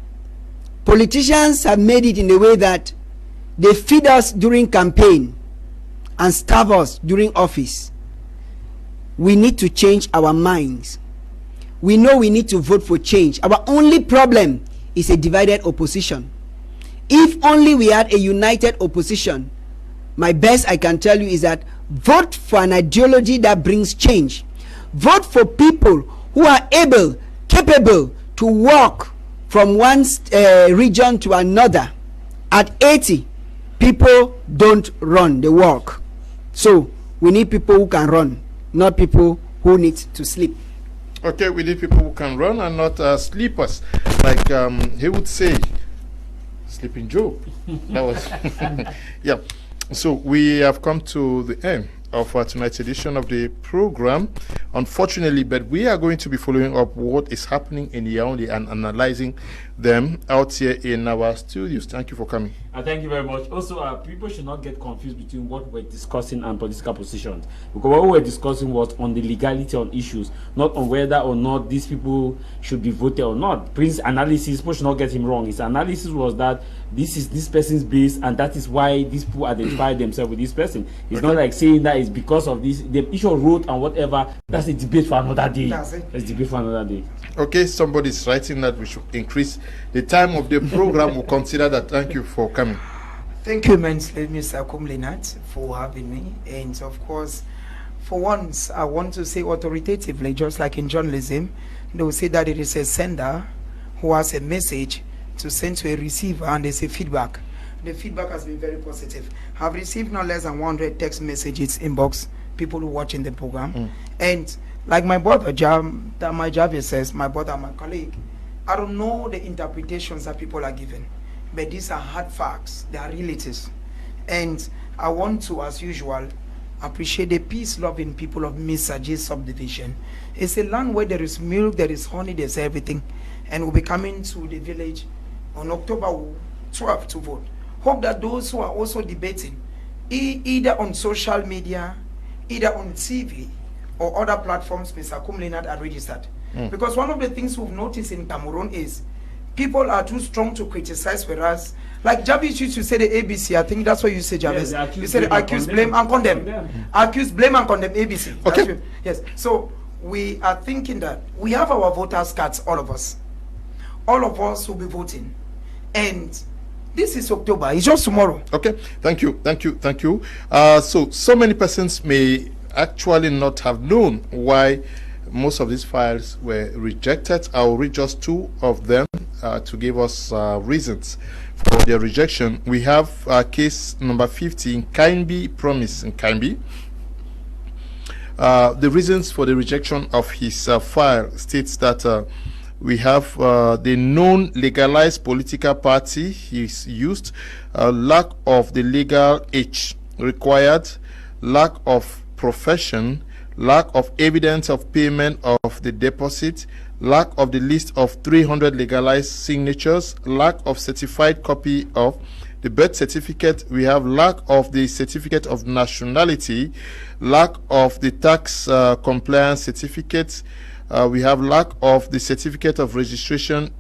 politicians have made it in a way that they feed us during campaign and starve us during office. We need to change our minds. We know we need to vote for change. Our only problem is a divided opposition. If only we had a united opposition, my best I can tell you is that vote for an ideology that brings change. Vote for people who are able, capable to walk from one region to another. At 80, people don't run, they walk. So we need people who can run, not people who need to sleep. Okay, we need people who can run and not sleepers. Like he would say, Sleeping Joe. That was yeah. So we have come to the end of tonight's edition of the program, unfortunately, but we are going to be following up what is happening in Yaoundé and analyzing them out here in our studios. Thank you for coming. Thank you very much. Also, people should not get confused between what we're discussing and political positions, because what we were discussing was on the legality on issues, not on whether or not these people should be voted or not. Prince's analysis, people should not get him wrong. His analysis was that this is this person's base, and that is why these people identify themselves with this person. It's not like saying that it's because of this. The issue wrote and whatever. That's a debate for another day. That's a debate for another day. Okay, somebody's writing that we should increase the time of the program. We'll consider that. Thank you for coming. Thank you immensely, Mr. Kumlinat, for having me. And of course, for once, I want to say authoritatively, just like in journalism, they will say that it is a sender who has a message to send to a receiver, and there's a feedback. The feedback has been very positive. I've received no less than 100 text messages inbox, people who watching the program. And like my brother, my Jarvis says, my brother, my colleague, I don't know the interpretations that people are given, but these are hard facts, they are realities. And I want to, as usual, appreciate the peace-loving people of Misaji subdivision. It's a land where there is milk, there is honey, there's everything. And we'll be coming to the village on October 12th to vote. Hope that those who are also debating, either on social media, either on TV, or other platforms, Mr. Kumlinat are registered. Because one of the things we've noticed in Cameroon is people are too strong to criticize, whereas, like Jarvis used to say the ABC, I think that's what you say, Jarvis. Yes, you said accuse, blame, and condemn. Accuse, blame, and condemn, ABC. Okay. Yes. So we are thinking that we have our voters' cards, all of us. All of us will be voting. And this is October. It's just tomorrow. Okay. Thank you. Thank you. Thank you. So many persons may actually not have known why most of these files were rejected. I'll read just two of them to give us reasons for their rejection. We have case number 50 in Kainbi Promise in Kainbi. The reasons for the rejection of his file states that we have the known legalized political party he's used, lack of the legal age required, lack of profession, lack of evidence of payment of the deposit, lack of the list of 300 legalized signatures, lack of certified copy of the birth certificate. We have lack of the certificate of nationality, lack of the tax compliance certificate. We have lack of the certificate of registration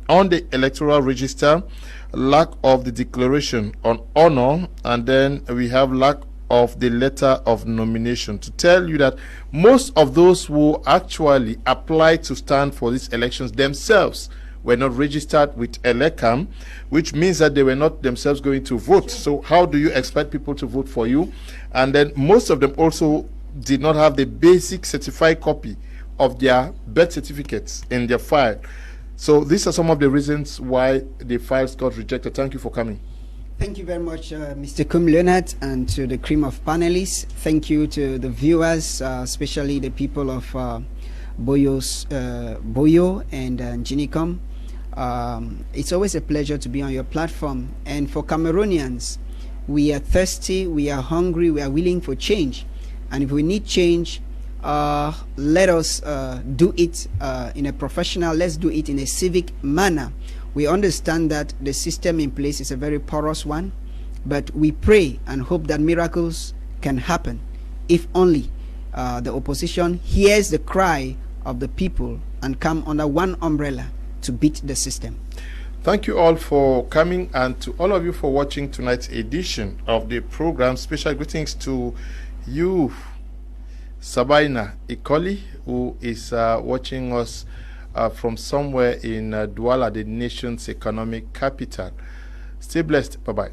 on the electoral register, lack of the declaration on honor, and then we have lack of the letter of nomination, to tell you that most of those who actually applied to stand for these elections themselves were not registered with ELECAM, which means that they were not themselves going to vote. So how do you expect people to vote for you? And then most of them also did not have the basic certified copy of their birth certificates in their file. So these are some of the reasons why the files got rejected. Thank you for coming. Thank you very much, Mr. Kumlinat, and to the cream of panelists. Thank you to the viewers, especially the people of Boyo and Ginicom. It's always a pleasure to be on your platform. And for Cameroonians, we are thirsty, we are hungry, we are willing for change. And if we need change, let us do it in a professional, let's do it in a civic manner. We understand that the system in place is a very porous one, but we pray and hope that miracles can happen if only the opposition hears the cry of the people and come under one umbrella to beat the system. Thank you all for coming, and to all of you for watching tonight's edition of the program. Special greetings to you, Sabina Ikoli, who is watching us from somewhere in Douala, the nation's economic capital. Stay blessed. Bye-bye.